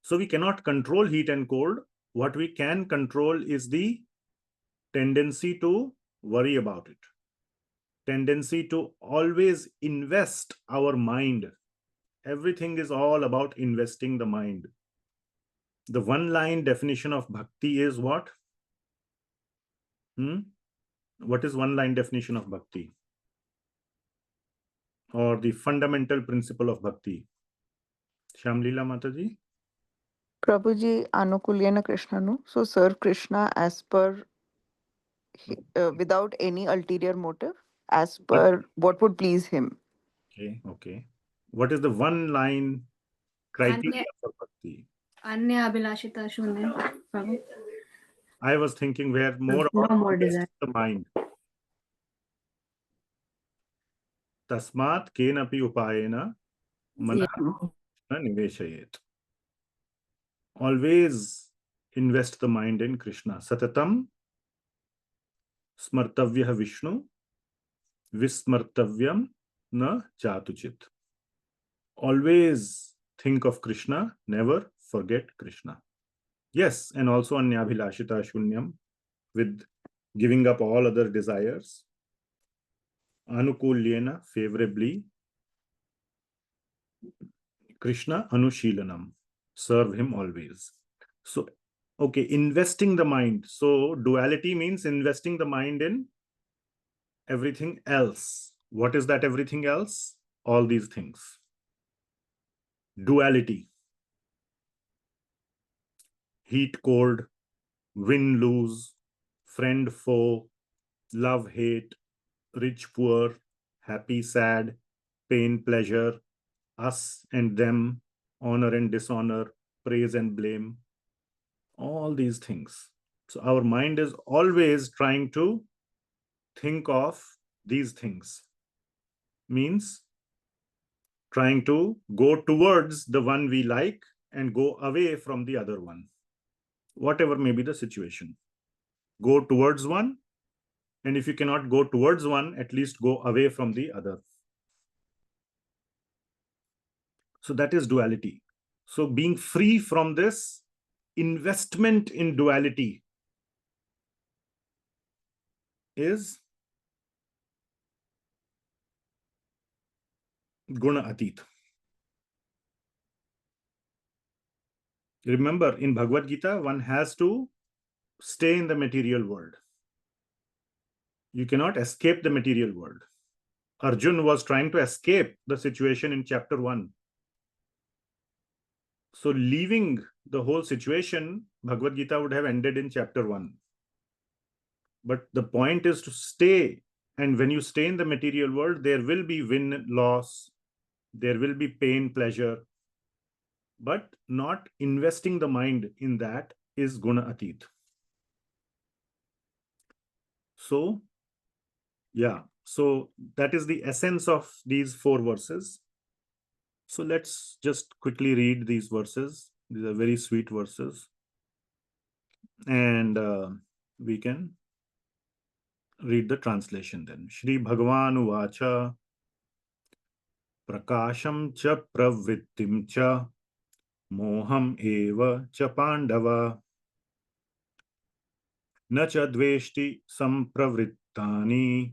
So we cannot control heat and cold. What we can control is the tendency to worry about it. Tendency to always invest our mind. Everything is all about investing the mind. The one-line definition of bhakti is what? What is one-line definition of bhakti? Or the fundamental principle of bhakti? Shamlila Mataji? Prabhuji Anukulyana Krishnanu. So serve Krishna as per without any ulterior motive, as per what would please him. Okay, okay. What is the one-line criteria for bhakti? अन्य अभिलाषिता शून्य प्रभु I was thinking where more No about more desire. the mind. Tasmat kenapi upayena manah niveshayet. Always invest the mind in Krishna. Satatam smartavyah Vishnu vismartavyam na chatuchit. Always think of Krishna, never forget Krishna. Yes, and also anyabhilashita shunyam, with giving up all other desires. Anukulyena, favorably. Krishna anushilanam, serve him always. So, okay, investing the mind. So duality means investing the mind in everything else. What is that everything else? All these things. Duality. Heat, cold, win, lose, friend, foe, love, hate, rich, poor, happy, sad, pain, pleasure, us and them, honor and dishonor, praise and blame, all these things. So our mind is always trying to think of these things. Means trying to go towards the one we like and go away from the other one. Whatever may be the situation. Go towards one, and if you cannot go towards one, at least go away from the other. So that is duality. So being free from this investment in duality is guna ateet. Remember, in Bhagavad Gita, one has to stay in the material world. You cannot escape the material world. Arjun was trying to escape the situation in chapter 1. So leaving the whole situation, Bhagavad Gita would have ended in chapter 1. But the point is to stay. And when you stay in the material world, there will be win, loss, there will be pain, pleasure. But not investing the mind in that is guna ateet. So, yeah. So that is the essence of these 4 verses. So let's just quickly read these verses. These are very sweet verses. And we can read the translation then. Shri Bhagavan Uvacha Prakasham cha pravrittim cha moham eva cha pandava na cha dveshti sampravrittani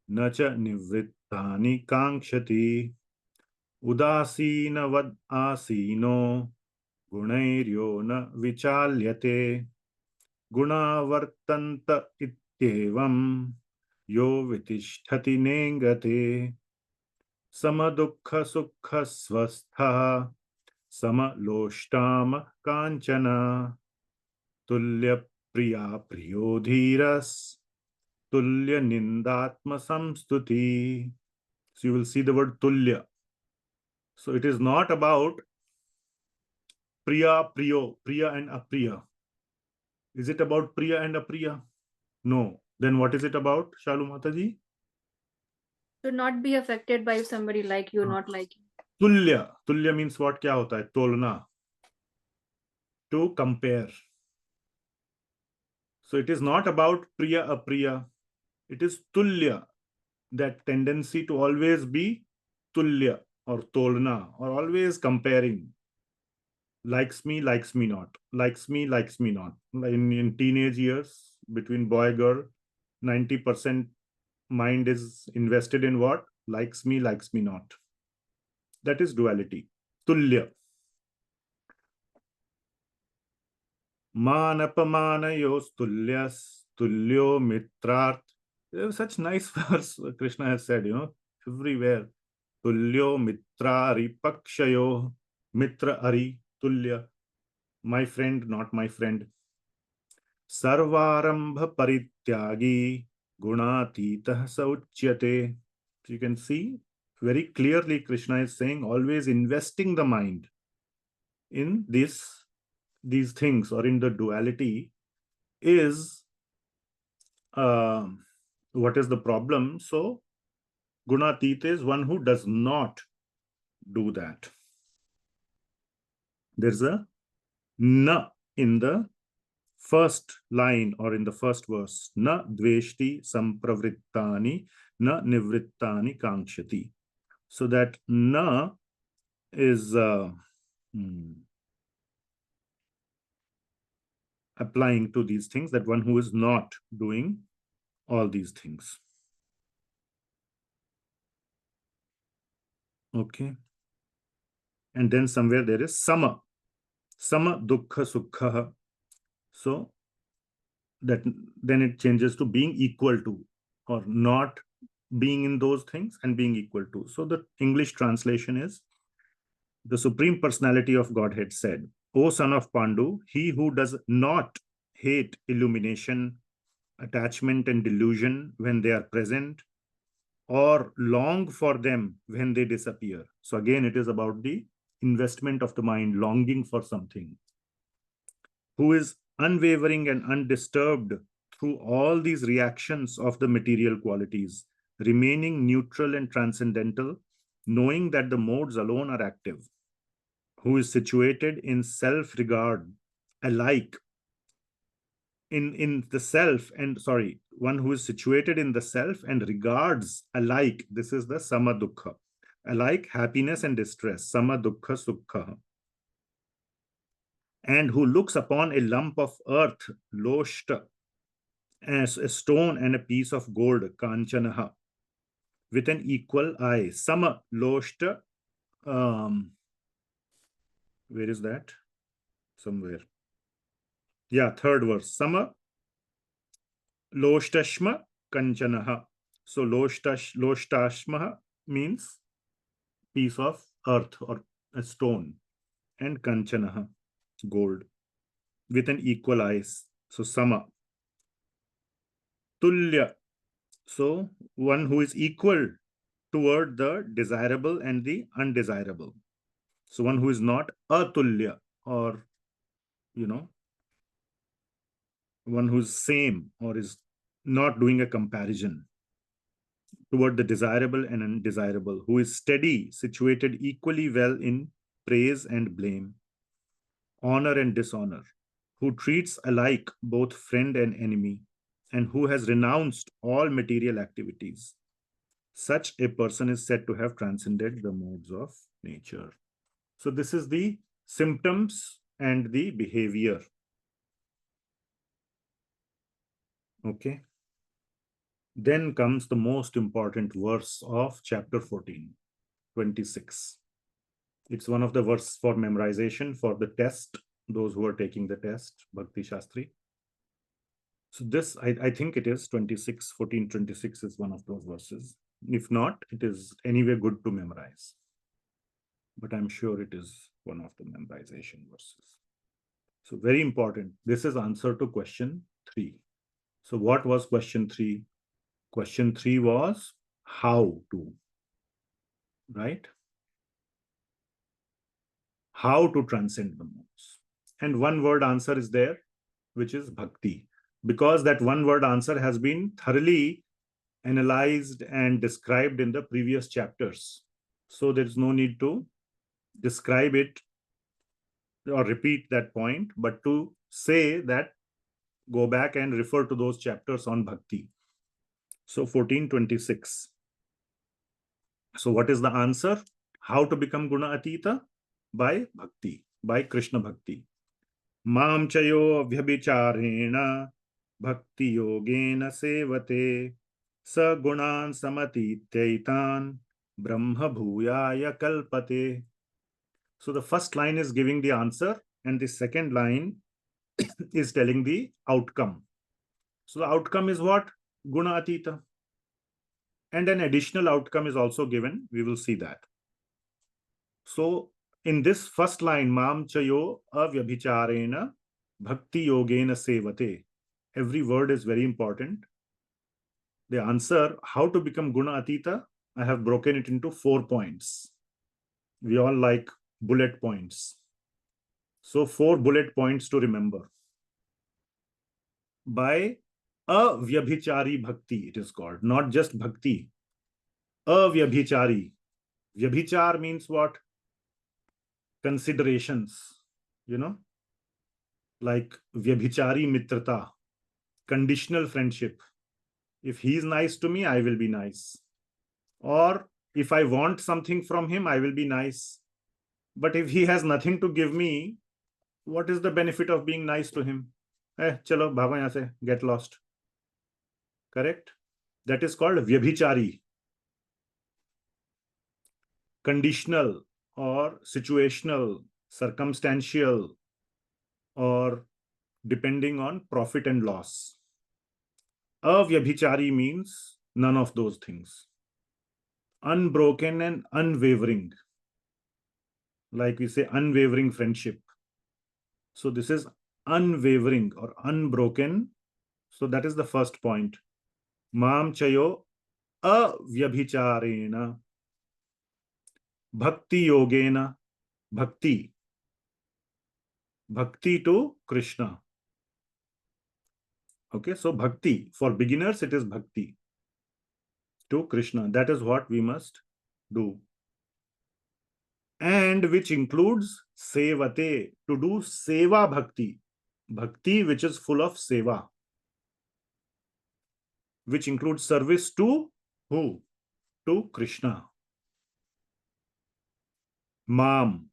na cha nivrittani kankshati udasinavad asino gunairyo na vichalyate gunavartanta ityevam yo vitishtati nengate samadukha sukha svastha samaloshtam kanchana tulya priya priyodhiras tulya nindatma samstuti. So you will see the word tulya. So it is not about priya, priyo, priya and apriya. Is it about priya and apriya? No. Then what is it about, Shalu Mataji? To not be affected by if somebody like you, not like you. Tulya. Tulya means what? Kya hota hai? Tolna. To compare. So it is not about priya, apriya. It is tulya. That tendency to always be tulya or tolna, or always comparing. Likes me not. Likes me not. In teenage years, between boy girl, 90% mind is invested in what? Likes me not. That is duality. Tulya. Manapamanayo tulyas tulyo mitrart. Such nice verse Krishna has said, everywhere. Tulyo mitra ripakshayo. Mitra ari tulya. My friend, not my friend. Sarvarambha parityagi gunatitah sauchyate. So you can see very clearly Krishna is saying always investing the mind in these things or in the duality is what is the problem? So gunatita is one who does not do that. There's a na in the first line or in the first verse. Na dveshti sampravrittani na nivrittani kankshati. So that na is applying to these things, that one who is not doing all these things. Okay. And then somewhere there is sama. Sama dukkha sukha. So that then it changes to being equal to, or not being in those things and being equal to. So the English translation is, the Supreme Personality of Godhead said, O son of Pandu, he who does not hate illumination, attachment and delusion when they are present, or long for them when they disappear. So again, it is about the investment of the mind, longing for something. Who is unwavering and undisturbed through all these reactions of the material qualities, remaining neutral and transcendental, knowing that the modes alone are active. Who is situated in self-regard alike in the self and one who is situated in the self and regards alike, this is the sama dukkha, alike happiness and distress, sama dukkha sukha, and who looks upon a lump of earth, loshta, as a stone and a piece of gold, kanchanaha, with an equal eye. Sama loshta, where is that? Somewhere. Yeah, third verse. Sama loshtashma kanchanaha. So loshtashma means piece of earth or a stone, and kanchanaha, gold, with an equal eyes. So sama. Tulya. So one who is equal toward the desirable and the undesirable. So one who is not atulya, or one who's same or is not doing a comparison toward the desirable and undesirable, who is steady, situated equally well in praise and blame, honor and dishonor, who treats alike both friend and enemy, and who has renounced all material activities. Such a person is said to have transcended the modes of nature. So this is the symptoms and the behavior. Okay. Then comes the most important verse of chapter 14, 26. It's one of the verses for memorization for the test, those who are taking the test, Bhakti Shastri. So this, I think it is 26, 14, 26 is one of those verses. If not, it is anyway good to memorize. But I'm sure it is one of the memorization verses. So very important. This is answer to question 3. So what was question 3? Question 3 was how to, right? How to transcend the modes. And one word answer is there, which is bhakti. Because that one word answer has been thoroughly analyzed and described in the previous chapters. So there's no need to describe it or repeat that point, but to say that go back and refer to those chapters on bhakti. So 1426. So what is the answer? How to become guna ateeta? By bhakti, by Krishna bhakti. Mam chayo avyabhicārena bhakti yogena sevate sa gunan samatitaitan brahma bhuyaya kalpate. So the first line is giving the answer and the second line is telling the outcome. So the outcome is what? Guna ateeta. And an additional outcome is also given. We will see that. So in this first line, Mam chayo avyabhicārena bhakti yogena sevate. Every word is very important. The answer, how to become guna ateeta, I have broken it into 4 points. We all like bullet points. So 4 bullet points to remember. By avyabhicāri bhakti, it is called, not just bhakti. Avyabhicāri. Vyabhichar means what? Considerations, like vyabhichari mitrata, conditional friendship. If he is nice to me, I will be nice. Or if I want something from him, I will be nice. But if he has nothing to give me, what is the benefit of being nice to him? Chalo, bhago yahan se, get lost. Correct? That is called vyabhichari. Conditional or situational, circumstantial, or depending on profit and loss. Avyabhicāri means none of those things. Unbroken and unwavering. Like we say, unwavering friendship. So this is unwavering or unbroken. So that is the first point. Mam chayo avyabhicārena bhakti yogena. Bhakti. Bhakti to Krishna. Okay, so bhakti. For beginners, it is bhakti to Krishna. That is what we must do. And which includes sevate, to do sewa bhakti. Bhakti which is full of sewa. Which includes service to who? To Krishna. Mam.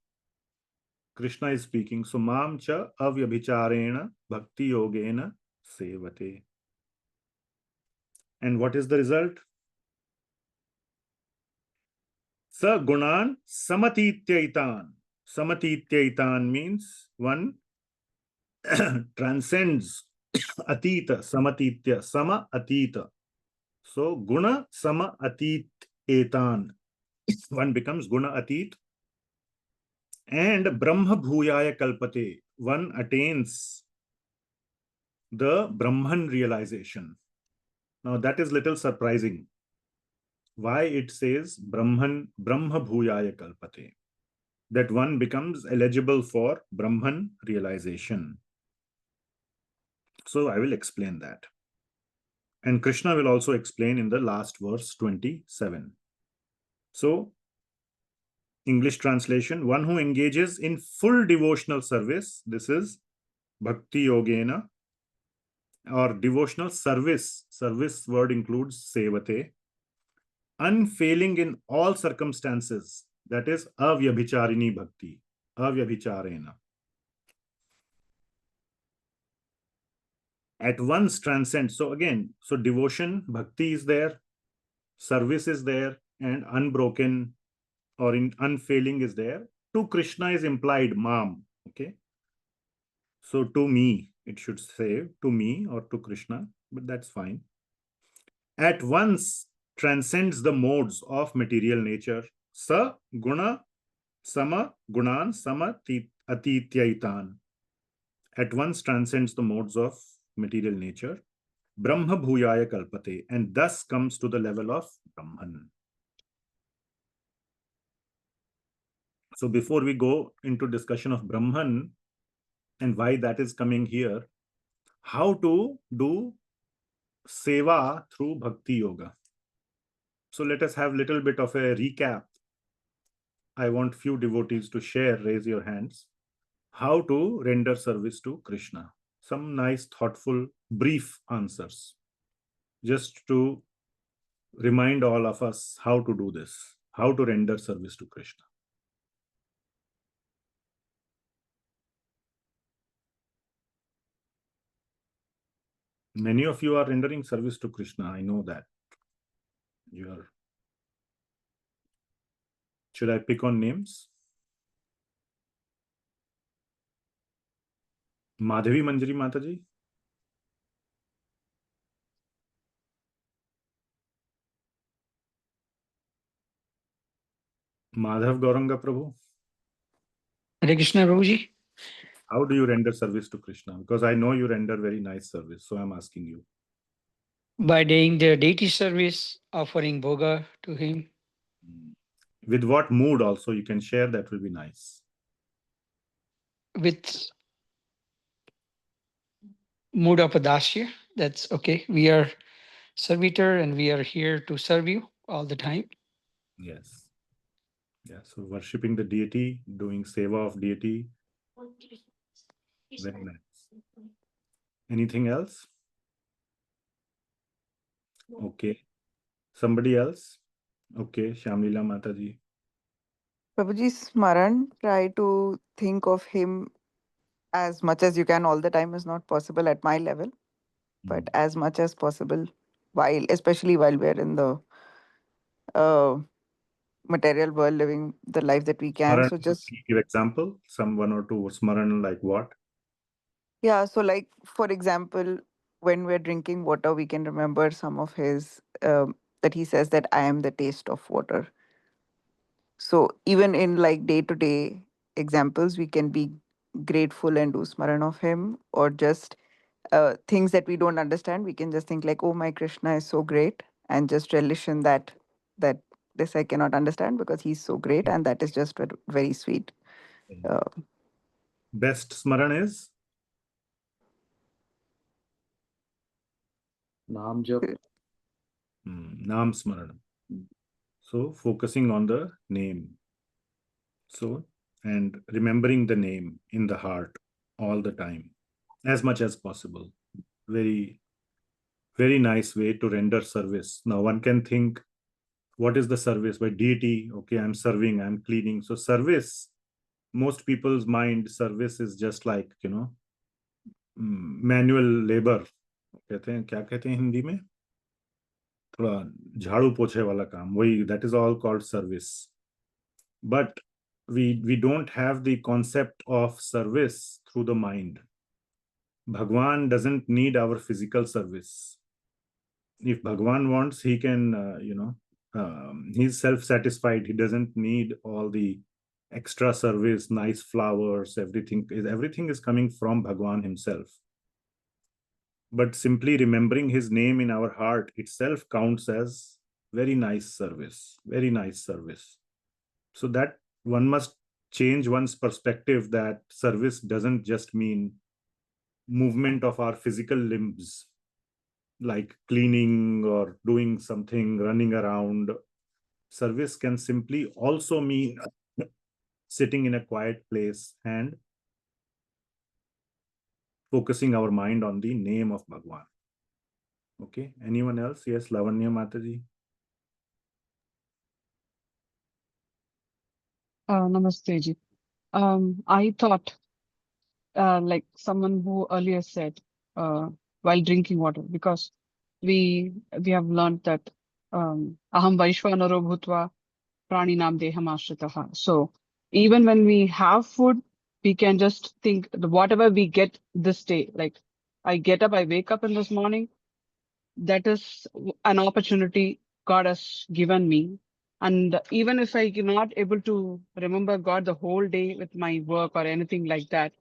Krishna is speaking. So mam cha avyabhicārena bhakti yogena sevate. And what is the result? Sa gunan samatityaitan. Samatityaitan means one transcends ateeta, samatitya, sama ateeta. So guna sama ateet etan. One becomes guna ateet. And brahma bhuyaya kalpate. One attains the Brahman realization. Now that is little surprising. Why it says brahma bhuyaya kalpate? That one becomes eligible for Brahman realization. So I will explain that. And Krishna will also explain in the last verse 27. So English translation, one who engages in full devotional service. This is Bhakti Yogena, or devotional service. Service word includes sevate. Unfailing in all circumstances. That is avyabhicārini bhakti. Avyabhicārena. At once transcend. So again, so devotion, bhakti is there, service is there, and unbroken or unfailing is there. To Krishna is implied, mam. Okay. So to me, it should say to me or to Krishna, but that's fine. At once transcends the modes of material nature. Sa guna sama gunan sama ateetyaitan. At once transcends the modes of material nature. Brahma bhuyaya kalpate, and thus comes to the level of Brahman. So before we go into discussion of Brahman and why that is coming here, how to do sewa through bhakti yoga. So let us have a little bit of a recap. I want few devotees to share, raise your hands. How to render service to Krishna. Some nice, thoughtful, brief answers. Just to remind all of us how to do this, how to render service to Krishna. Many of you are rendering service to Krishna. I know that. Should I pick on names? Madhavi Manjari Mataji. Madhav Gauranga Prabhu. Hare Krishna Prabhuji. How do you render service to Krishna? Because I know you render very nice service, so I'm asking you. By doing the deity service, offering bhoga to him. With what mood also you can share, that will be nice. With mood of adasya, that's okay. We are servitor and we are here to serve you all the time. Yes. Yeah, so worshipping the deity, doing seva of deity. Very nice. Anything else? Okay. Somebody else? Okay, Shamlila Mataji. Prabhuji, smaran, try to think of him as much as you can all the time is not possible at my level, but as much as possible especially while we're in the material world, living the life that we can. Smaran, So just give example, some one or two smaran, like what? yeah, so like for example, when we're drinking water, we can remember some of his that he says that I am the taste of water. So even in like day-to-day examples, we can be grateful and do smaran of him, or just things that we don't understand, we can just think like, oh, my Krishna is so great, and just relish in that this I cannot understand because he's so great, and that is just very sweet. Best smaran is? Naam jap. Naam smaranam. So focusing on the name. So, and remembering the name in the heart all the time, as much as possible. Very, very nice way to render service. Now one can think, what is the service? By deity, okay, I'm serving, I'm cleaning. So service, most people's mind, service is just like, manual labor. कहते हैं, क्या कहते हैं हिंदी में? थोड़ा झाड़ू पोछे वाला काम, वही, that is all called service. But we don't have the concept of service through the mind. Bhagawan doesn't need our physical service. If Bhagawan wants, he can, he's self-satisfied. He doesn't need all the extra service, nice flowers, everything is coming from Bhagawan himself. But simply remembering his name in our heart itself counts as very nice service, very nice service. So that one must change one's perspective, that service doesn't just mean movement of our physical limbs, like cleaning or doing something, running around. Service can simply also mean sitting in a quiet place and focusing our mind on the name of Bhagawan. Okay, anyone else? Yes, Lavanya Mataji. Namaste ji. I thought, like someone who earlier said, while drinking water, because we have learned that aham vaishvanaro bhutva praninam deham ashritaha. So even when we have food, we can just think whatever we get this day. Like I get up, I wake up in this morning. That is an opportunity God has given me. And even if I'm not able to remember God the whole day with my work or anything like that,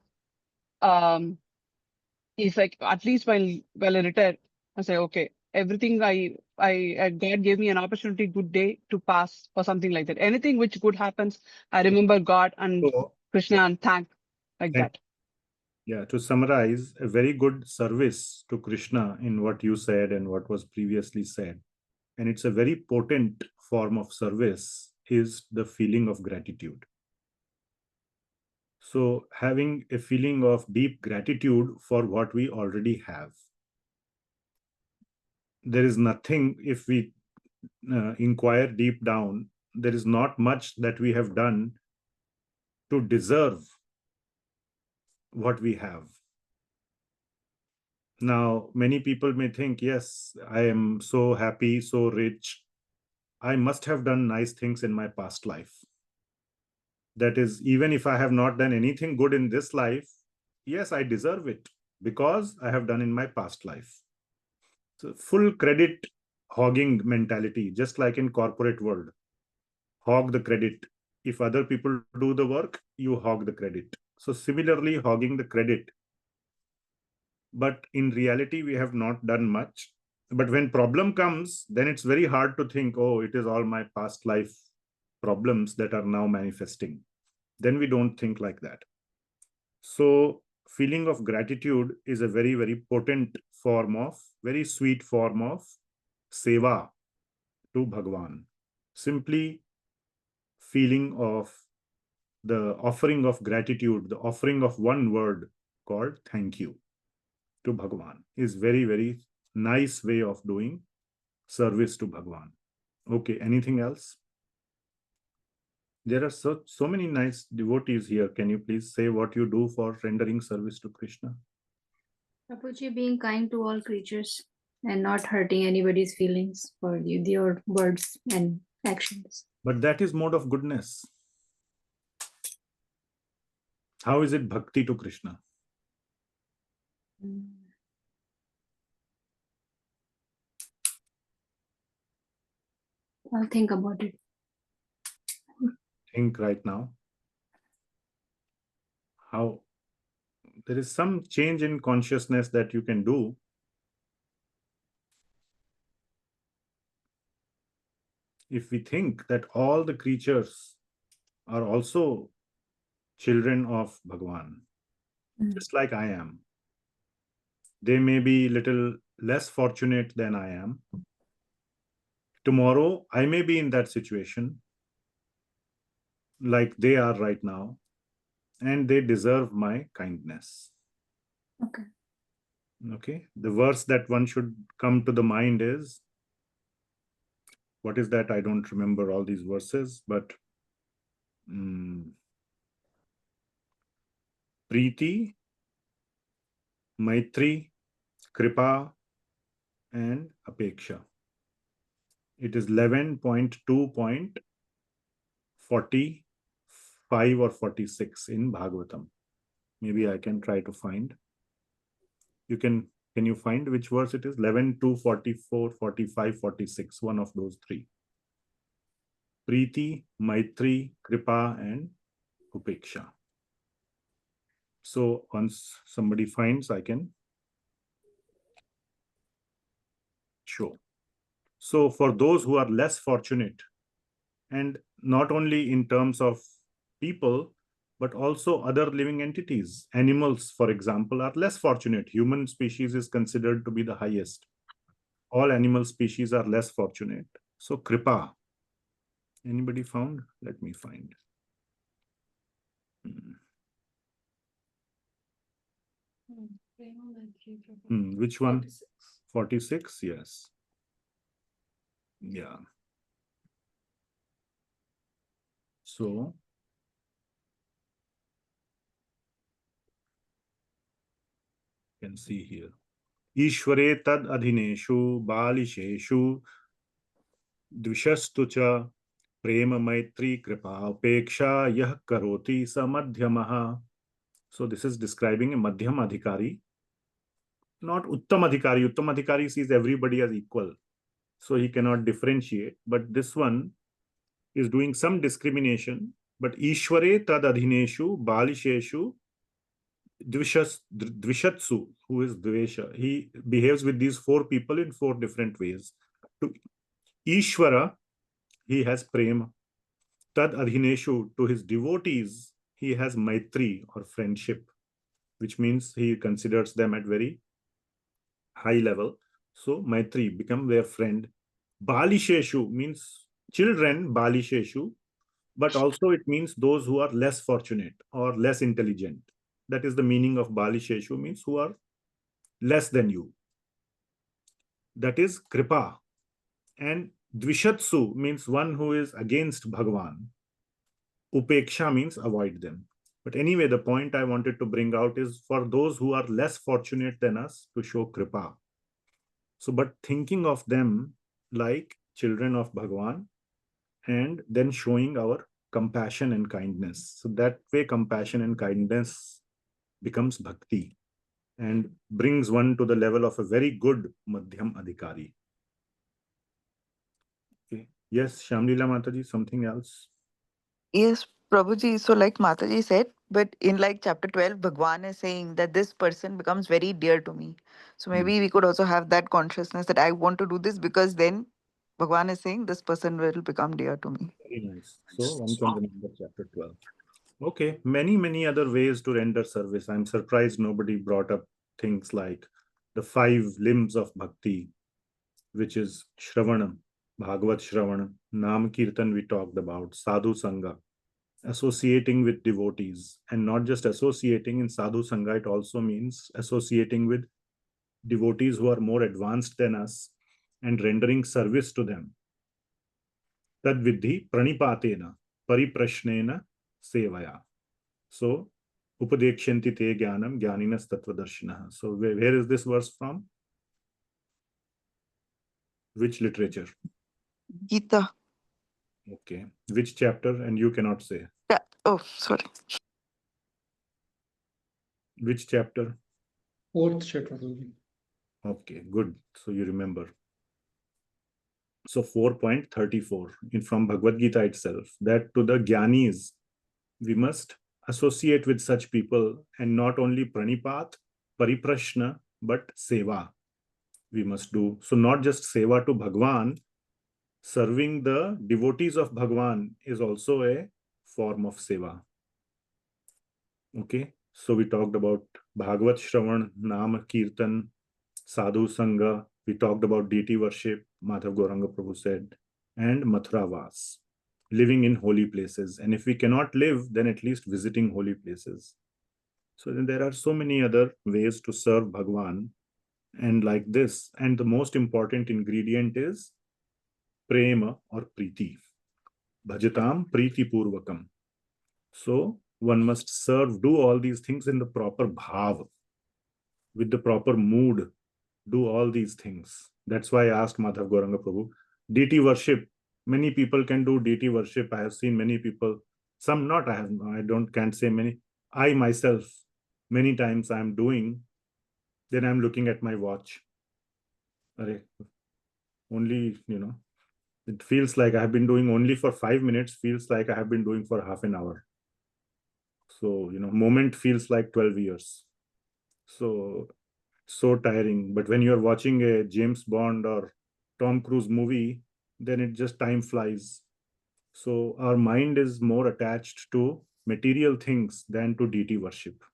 if like at least while I retire, I say, okay, everything God gave me an opportunity, good day to pass or something like that. Anything which good happens, I remember God and So, Krishna and thank like thank- that. yeah, to summarize, a very good service to Krishna in what you said and what was previously said, and it's a very potent form of service, is the feeling of gratitude. So having a feeling of deep gratitude for what we already have. There is nothing, if we inquire deep down, there is not much that we have done to deserve what we have. Now, many people may think, yes, I am so happy, so rich. I must have done nice things in my past life. That is, even if I have not done anything good in this life, yes, I deserve it because I have done in my past life. So full credit hogging mentality, just like in corporate world. Hog the credit. If other people do the work, you hog the credit. So similarly, hogging the credit. But in reality, we have not done much. But when problem comes, then it's very hard to think, oh, it is all my past life problems that are now manifesting. Then we don't think like that. So feeling of gratitude is a very, very potent form of, very sweet form of sewa to Bhagawan. Simply feeling of the offering of gratitude, the offering of one word called thank you to Bhagawan is very, very nice way of doing service to Bhagawan. Okay, anything else? There are so many nice devotees here. Can you please say what you do for rendering service to Krishna? Prabhuji, being kind to all creatures and not hurting anybody's feelings for your words and actions. But that is mode of goodness. How is it bhakti to Krishna? I'll think about it. Think right now. How there is some change in consciousness that you can do. If we think that all the creatures are also children of Bhagawan, just like I am. They may be little less fortunate than I am. Tomorrow, I may be in that situation like they are right now, and they deserve my kindness. Okay. Okay. The verse that one should come to the mind is, what is that? I don't remember all these verses, but Preeti, Maitri, Kripa, and Apeksha. It is 11.2.45 or 46 in Bhagavatam. Maybe I can try to find. Can you find which verse it is? 11, 2, 44, 45, 46. One of those three. Preeti, Maitri, Kripa, and Upeksha. So once somebody finds, I can show. So for those who are less fortunate, and not only in terms of people, but also other living entities. Animals, for example, are less fortunate. Human species is considered to be the highest. All animal species are less fortunate. So Kripa. Anybody found? Let me find. Which one? 46, yes. Yeah. So, you can see here. Ishvare tad adhineshu balisheshu dvishastu cha prema maitri kripa upeksha yah karoti samadhyamaha. So this is describing a madhyam adhikari, not uttam adhikari. Uttam adhikari sees everybody as equal, so he cannot differentiate. But this one is doing some discrimination. But Ishvare tad adhineshu balisheshu dvishatsu, who is dvesha, he behaves with these four people in four different ways. To Ishvara, he has prema. Tad adhineshu, to his devotees, he has maitri or friendship, which means he considers them at very high level. So maitri, become their friend. Balisheshu means children, balisheshu, but also it means those who are less fortunate or less intelligent. That is the meaning of balisheshu, means who are less than you. That is kripa. And dvishatsu means one who is against Bhagawan. Upeksha means avoid them. But anyway, the point I wanted to bring out is for those who are less fortunate than us to show kripa. So, but thinking of them like children of Bhagawan and then showing our compassion and kindness. So that way compassion and kindness becomes bhakti and brings one to the level of a very good madhyam adhikari. Okay. Yes, Shamlila Mataji, something else? Yes, Prabhuji. So, like Mataji said, but in like chapter 12, Bhagwan is saying that this person becomes very dear to me. So, maybe we could also have that consciousness that I want to do this because then Bhagwan is saying this person will become dear to me. Very nice. So one can remember chapter 12. Okay, many other ways to render service. I'm surprised nobody brought up things like the 5 limbs of bhakti, which is Shravanam, Bhagavat Shravanam, Naam Kirtan we talked about, Sadhu Sangha, associating with devotees, and not just associating in Sadhu Sangha, it also means associating with devotees who are more advanced than us and rendering service to them. Tad vidhi pranipatena, pariprashnena, sevaya. So, upadekshanti te jnanam jnaninas tattvadarshinaha. So, where is this verse from? Which literature? Gita. Okay. Which chapter? And you cannot say. Yeah. Oh, sorry. Which chapter? 4th chapter. Prabhuji. Okay, good. So you remember. So 4.34 from Bhagavad Gita itself, that to the Jnanis, we must associate with such people and not only pranipat, pariprashna, but seva we must do. So not just seva to Bhagwan, serving the devotees of Bhagwan is also a form of seva. Okay, so we talked about Bhagavat Shravan, Naam Kirtan, Sadhu Sangha. We talked about deity worship, Madhav Gauranga Prabhu said, and Mathura Vas, living in holy places. And if we cannot live, then at least visiting holy places. So then there are so many other ways to serve Bhagwan. And like this, and the most important ingredient is prema or priti. Bhajatam priti purvakam. So one must serve, do all these things in the proper bhav, with the proper mood, do all these things. That's why I asked Madhav Gauranga Prabhu, deity worship. Many people can do deity worship. I have seen many people, some not, can't say many. I myself, many times I'm doing, then I'm looking at my watch. Only, it feels like I have been doing only for 5 minutes, feels like I have been doing for half an hour. So, moment feels like 12 years. So tiring. But when you're watching a James Bond or Tom Cruise movie, then it just time flies. So our mind is more attached to material things than to deity worship.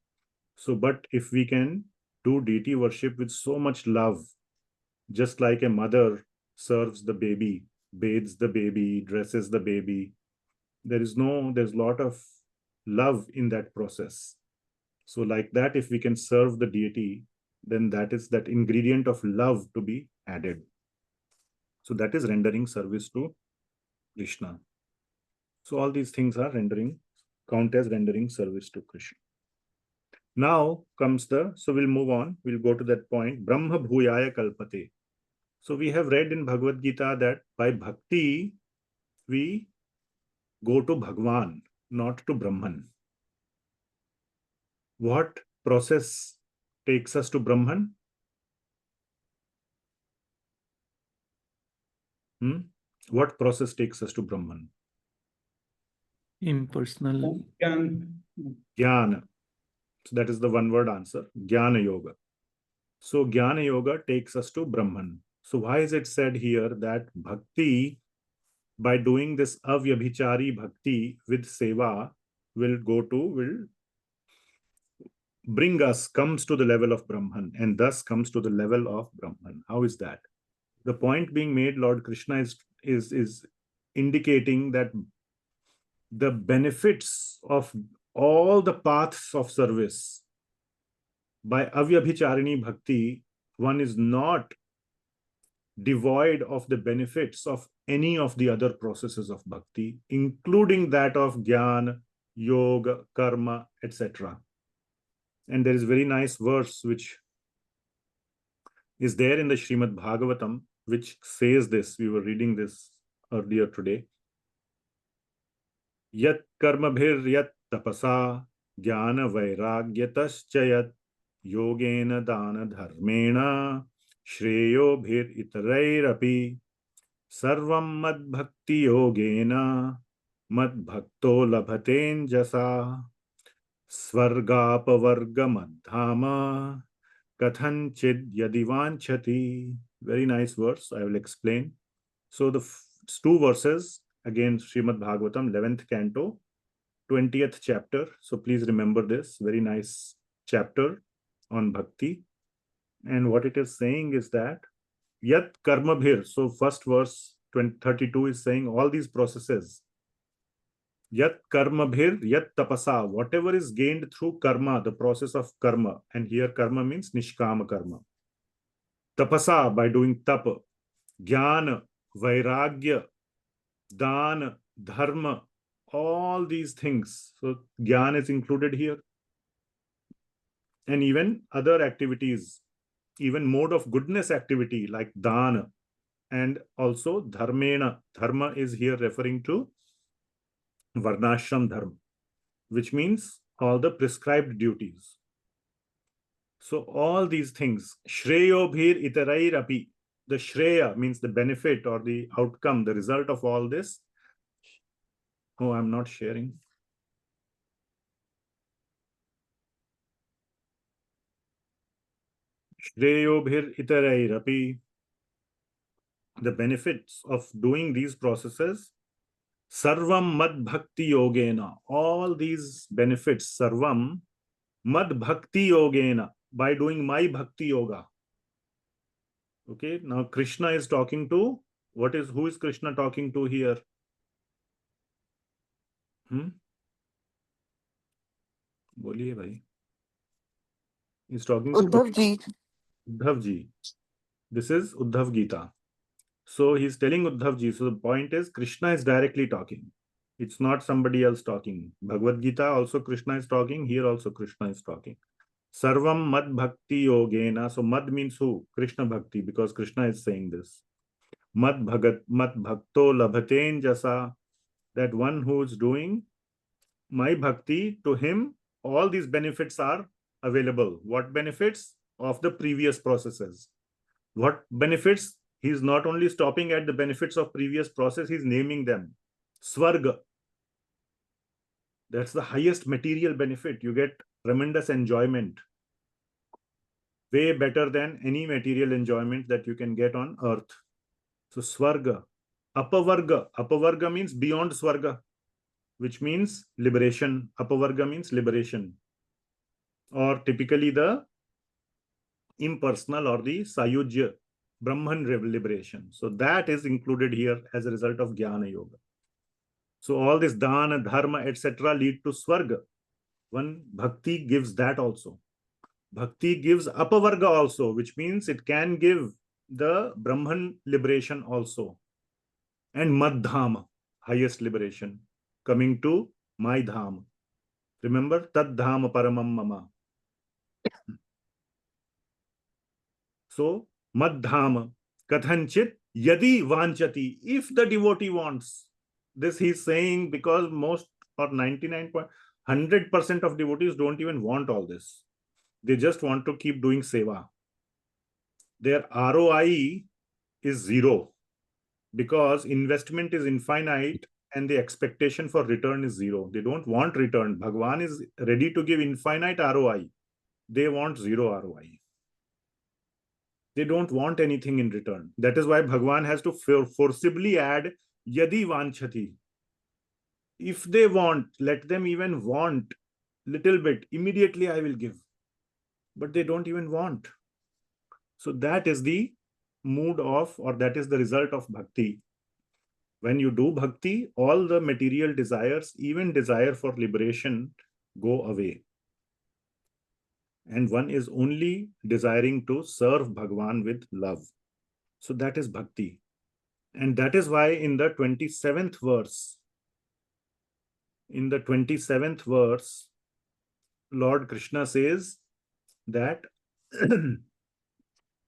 So, but if we can do deity worship with so much love, just like a mother serves the baby, bathes the baby, dresses the baby, there's a lot of love in that process. So like that, if we can serve the deity, then that is that ingredient of love to be added. So that is rendering service to Krishna. So all these things are count as rendering service to Krishna. Now comes so we'll move on. We'll go to that point. Brahma bhuyaya kalpate. So we have read in Bhagavad Gita that by bhakti, we go to Bhagawan, not to Brahman. What process takes us to Brahman? What process takes us to Brahman? Impersonal. Jnana. So that is the one word answer. Jnana yoga. So Jnana yoga takes us to Brahman. So why is it said here that bhakti, by doing this avyabhicāri bhakti with sewa, will comes to the level of Brahman, and thus comes to the level of Brahman? How is that? The point being made, Lord Krishna is indicating that the benefits of all the paths of service by avyabhicharini bhakti, one is not devoid of the benefits of any of the other processes of bhakti, including that of jnana, yoga, karma, etc. And there is a very nice verse which is there in the Srimad Bhagavatam, which says this. We were reading this earlier today. Yat karmabhir yat tapasa jnana vairagyatascha yat yogena dana dharmena shreyo bhir itarairapi sarvam mad bhakti yogena mad bhakto labhaten jasa svargapavarga madhama kathanchid yadivanchati. Very nice verse. I will explain. So the two verses, again, Srimad Bhagavatam, 11th canto, 20th chapter. So please remember this. Very nice chapter on bhakti. And what it is saying is that yat karmabhir. So first verse 32 is saying all these processes. Yat karmabhir yat tapasa. Whatever is gained through karma, the process of karma. And here karma means nishkama karma. Tapasa, by doing tapa. Jnana, vairagya, dana, dharma, all these things. So jnana is included here. And even other activities, even mode of goodness activity like dana, and also dharmena. Dharma is here referring to varnashram dharma, which means all the prescribed duties. So all these things, shreyo bhir itarairapi. The shreya means the benefit or the outcome, the result of all this. Oh, I'm not sharing. Shreyo bhir itarairapi. The benefits of doing these processes. Sarvam mad bhakti yogena. All these benefits, sarvam mad bhakti yogena, by doing my bhakti yoga. Okay, now Krishna is talking to, who is Krishna talking to here? Boliye bhai. He's talking to Uddhav ji. Uddhav ji. This is Uddhav Gita. So he's telling Uddhav ji. So the point is Krishna is directly talking. It's not somebody else talking. Bhagavad Gita also Krishna is talking. Here also Krishna is talking. Sarvam mad bhakti yogena. So mad means who? Krishna bhakti, because Krishna is saying this. Mad bhakto labhaten jasa. That one who is doing my bhakti, to him all these benefits are available. What benefits? Of the previous processes. What benefits? He's not only stopping at the benefits of previous process, he's naming them. Swarga. That's the highest material benefit. You get tremendous enjoyment. Way better than any material enjoyment that you can get on earth. So Swarga. Apavarga. Apavarga means beyond Swarga, which means liberation. Apavarga means liberation. Or typically the impersonal or the sayujya, Brahman liberation. So that is included here as a result of Jnana Yoga. So all this dana, dharma, etc. lead to Swarga. One bhakti gives that also. Bhakti gives apavarga also, which means it can give the Brahman liberation also. And madham, highest liberation, coming to my dham. Remember, tad dham paramam mama. So, madham kathanchit yadi vanchati. If the devotee wants, this he's saying because most or 99.100% of devotees don't even want all this. They just want to keep doing seva. Their ROI is zero because investment is infinite and the expectation for return is zero. They don't want return. Bhagawan is ready to give infinite ROI. They want zero ROI. They don't want anything in return. That is why Bhagawan has to forcibly add yadi vanchati. If they want, let them even want little bit. Immediately I will give. But they don't even want. So that is the mood of, or that is the result of bhakti. When you do bhakti, all the material desires, even desire for liberation, go away. And one is only desiring to serve Bhagavan with love. So that is bhakti. And that is why in the 27th verse, Lord Krishna says that, so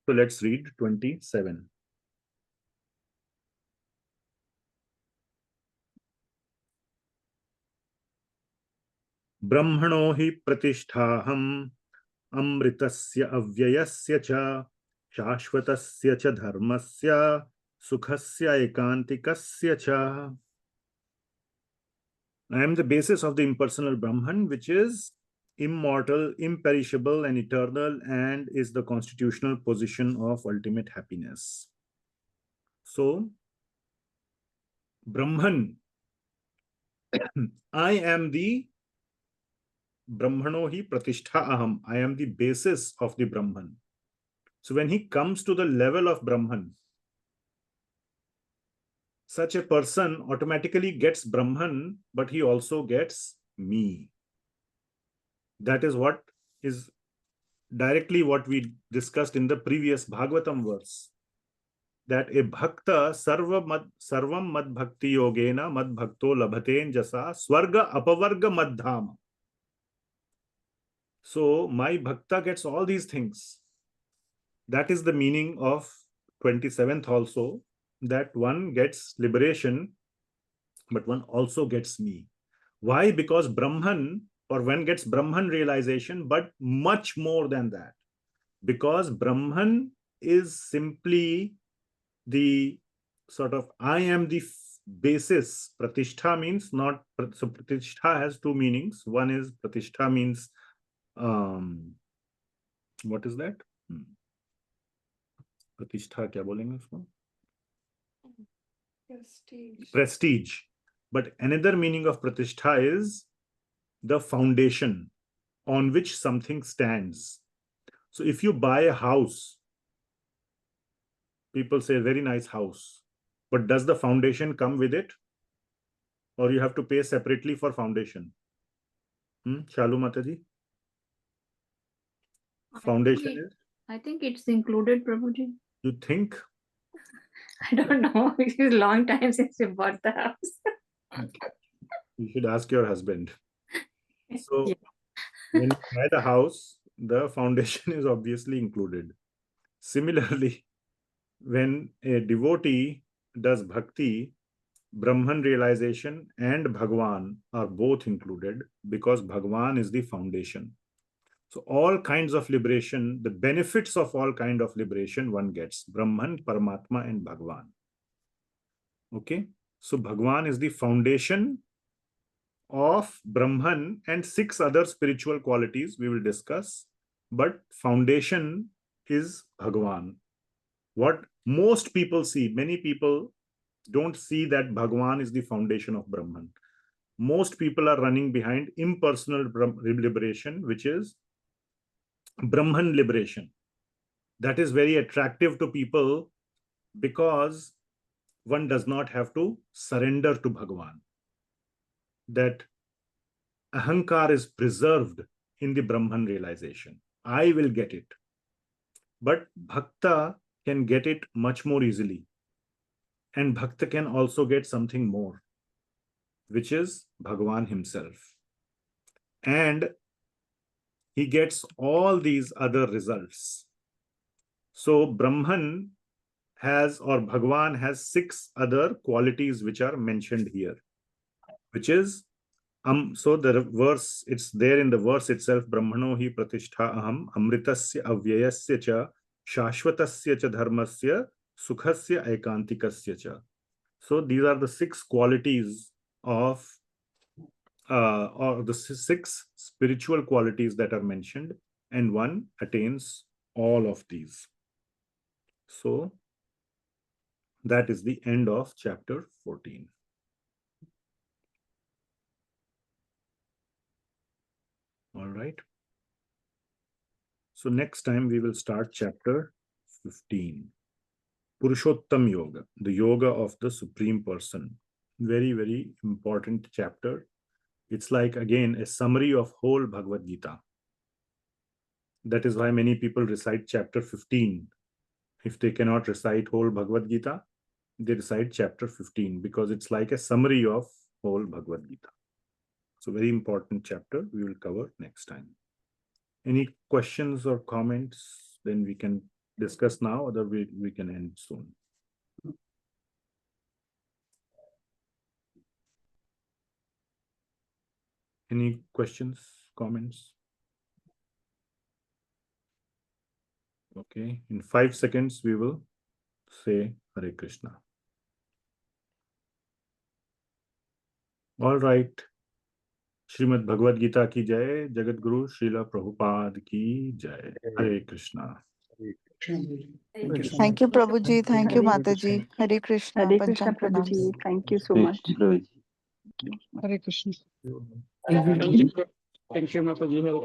let's read 27. Brahmano hi pratiṣṭhāham amritasya avyayasya cha shashvatasya cha dharmasya sukhasya ekantikasya cha. I am the basis of the impersonal Brahman, which is immortal, imperishable, and eternal, and is the constitutional position of ultimate happiness. So, Brahman, I am the Brahmano hi pratiṣṭhā aham. I am the basis of the Brahman. So when he comes to the level of Brahman, such a person automatically gets Brahman, but he also gets me. That is what is directly what we discussed in the previous Bhagavatam verse. That a bhakta sarvam mad bhakti yogena mad bhakto labhaten jasa swarga apavarga madhama. So my bhakta gets all these things. That is the meaning of 27th also, that one gets liberation, but one also gets me. Why? Because Brahman, or one gets Brahman realization, but much more than that. Because Brahman is simply the sort of, I am the basis. Pratiṣṭhā means not, so pratiṣṭhā has two meanings. One is pratiṣṭhā means, what is that? Pratiṣṭhā kya bolenge usko? Prestige. But another meaning of pratiṣṭhā is the foundation on which something stands. So if you buy a house, people say very nice house, but does the foundation come with it? Or you have to pay separately for foundation? Shalu Mataji? Foundation is? I think it's included, Prabhuji. You think? I don't know. It's a long time since you bought the house. You should ask your husband. So Yeah. when you buy the house, the foundation is obviously included. Similarly, when a devotee does bhakti, Brahman realization and Bhagawan are both included because Bhagawan is the foundation. So all kinds of liberation, the benefits of all kind of liberation one gets, Brahman, Paramatma, and Bhagawan. Okay, so Bhagawan is the foundation of Brahman and 6 other spiritual qualities we will discuss, but foundation is Bhagawan. What most people see, many people don't see that Bhagawan is the foundation of Brahman. Most people are running behind impersonal liberation, which is Brahman liberation. That is very attractive to people because one does not have to surrender to Bhagavan. That ahankar is preserved in the Brahman realization. I will get it. But bhakta can get it much more easily. And bhakta can also get something more, which is Bhagawan himself. And he gets all these other results. So Brahman has, or Bhagawan has 6 other qualities which are mentioned here, which is so the verse, it's there in the verse itself, Brahmano hi pratiṣṭhā aham amritasya avyayasya cha shashvatasya cha dharmasya sukhasya ekantikasya cha. So these are the 6 qualities of or the 6 spiritual qualities that are mentioned, and one attains all of these. So that is the end of chapter 14. All right. So next time we will start chapter 15. Purushottam Yoga, the yoga of the Supreme Person. Very, very important chapter. It's like, again, a summary of whole Bhagavad Gita. That is why many people recite chapter 15. If they cannot recite whole Bhagavad Gita, they recite chapter 15 because it's like a summary of whole Bhagavad Gita. So very important chapter we will cover next time. Any questions or comments? Then we can discuss now, other we can end soon. Any questions, comments? Okay, in 5 seconds we will say Hare Krishna. All right. Srimad Bhagavad Gita ki jai, Jagat Guru Srila Prabhupada ki jai. Hare Krishna. Thank you, Prabhuji. Thank you, Mataji. Hare Krishna. Hare Krishna, Pancham pranams. Prabhuji. Thank you so much. Hare Krishna. Thank you, Mataji.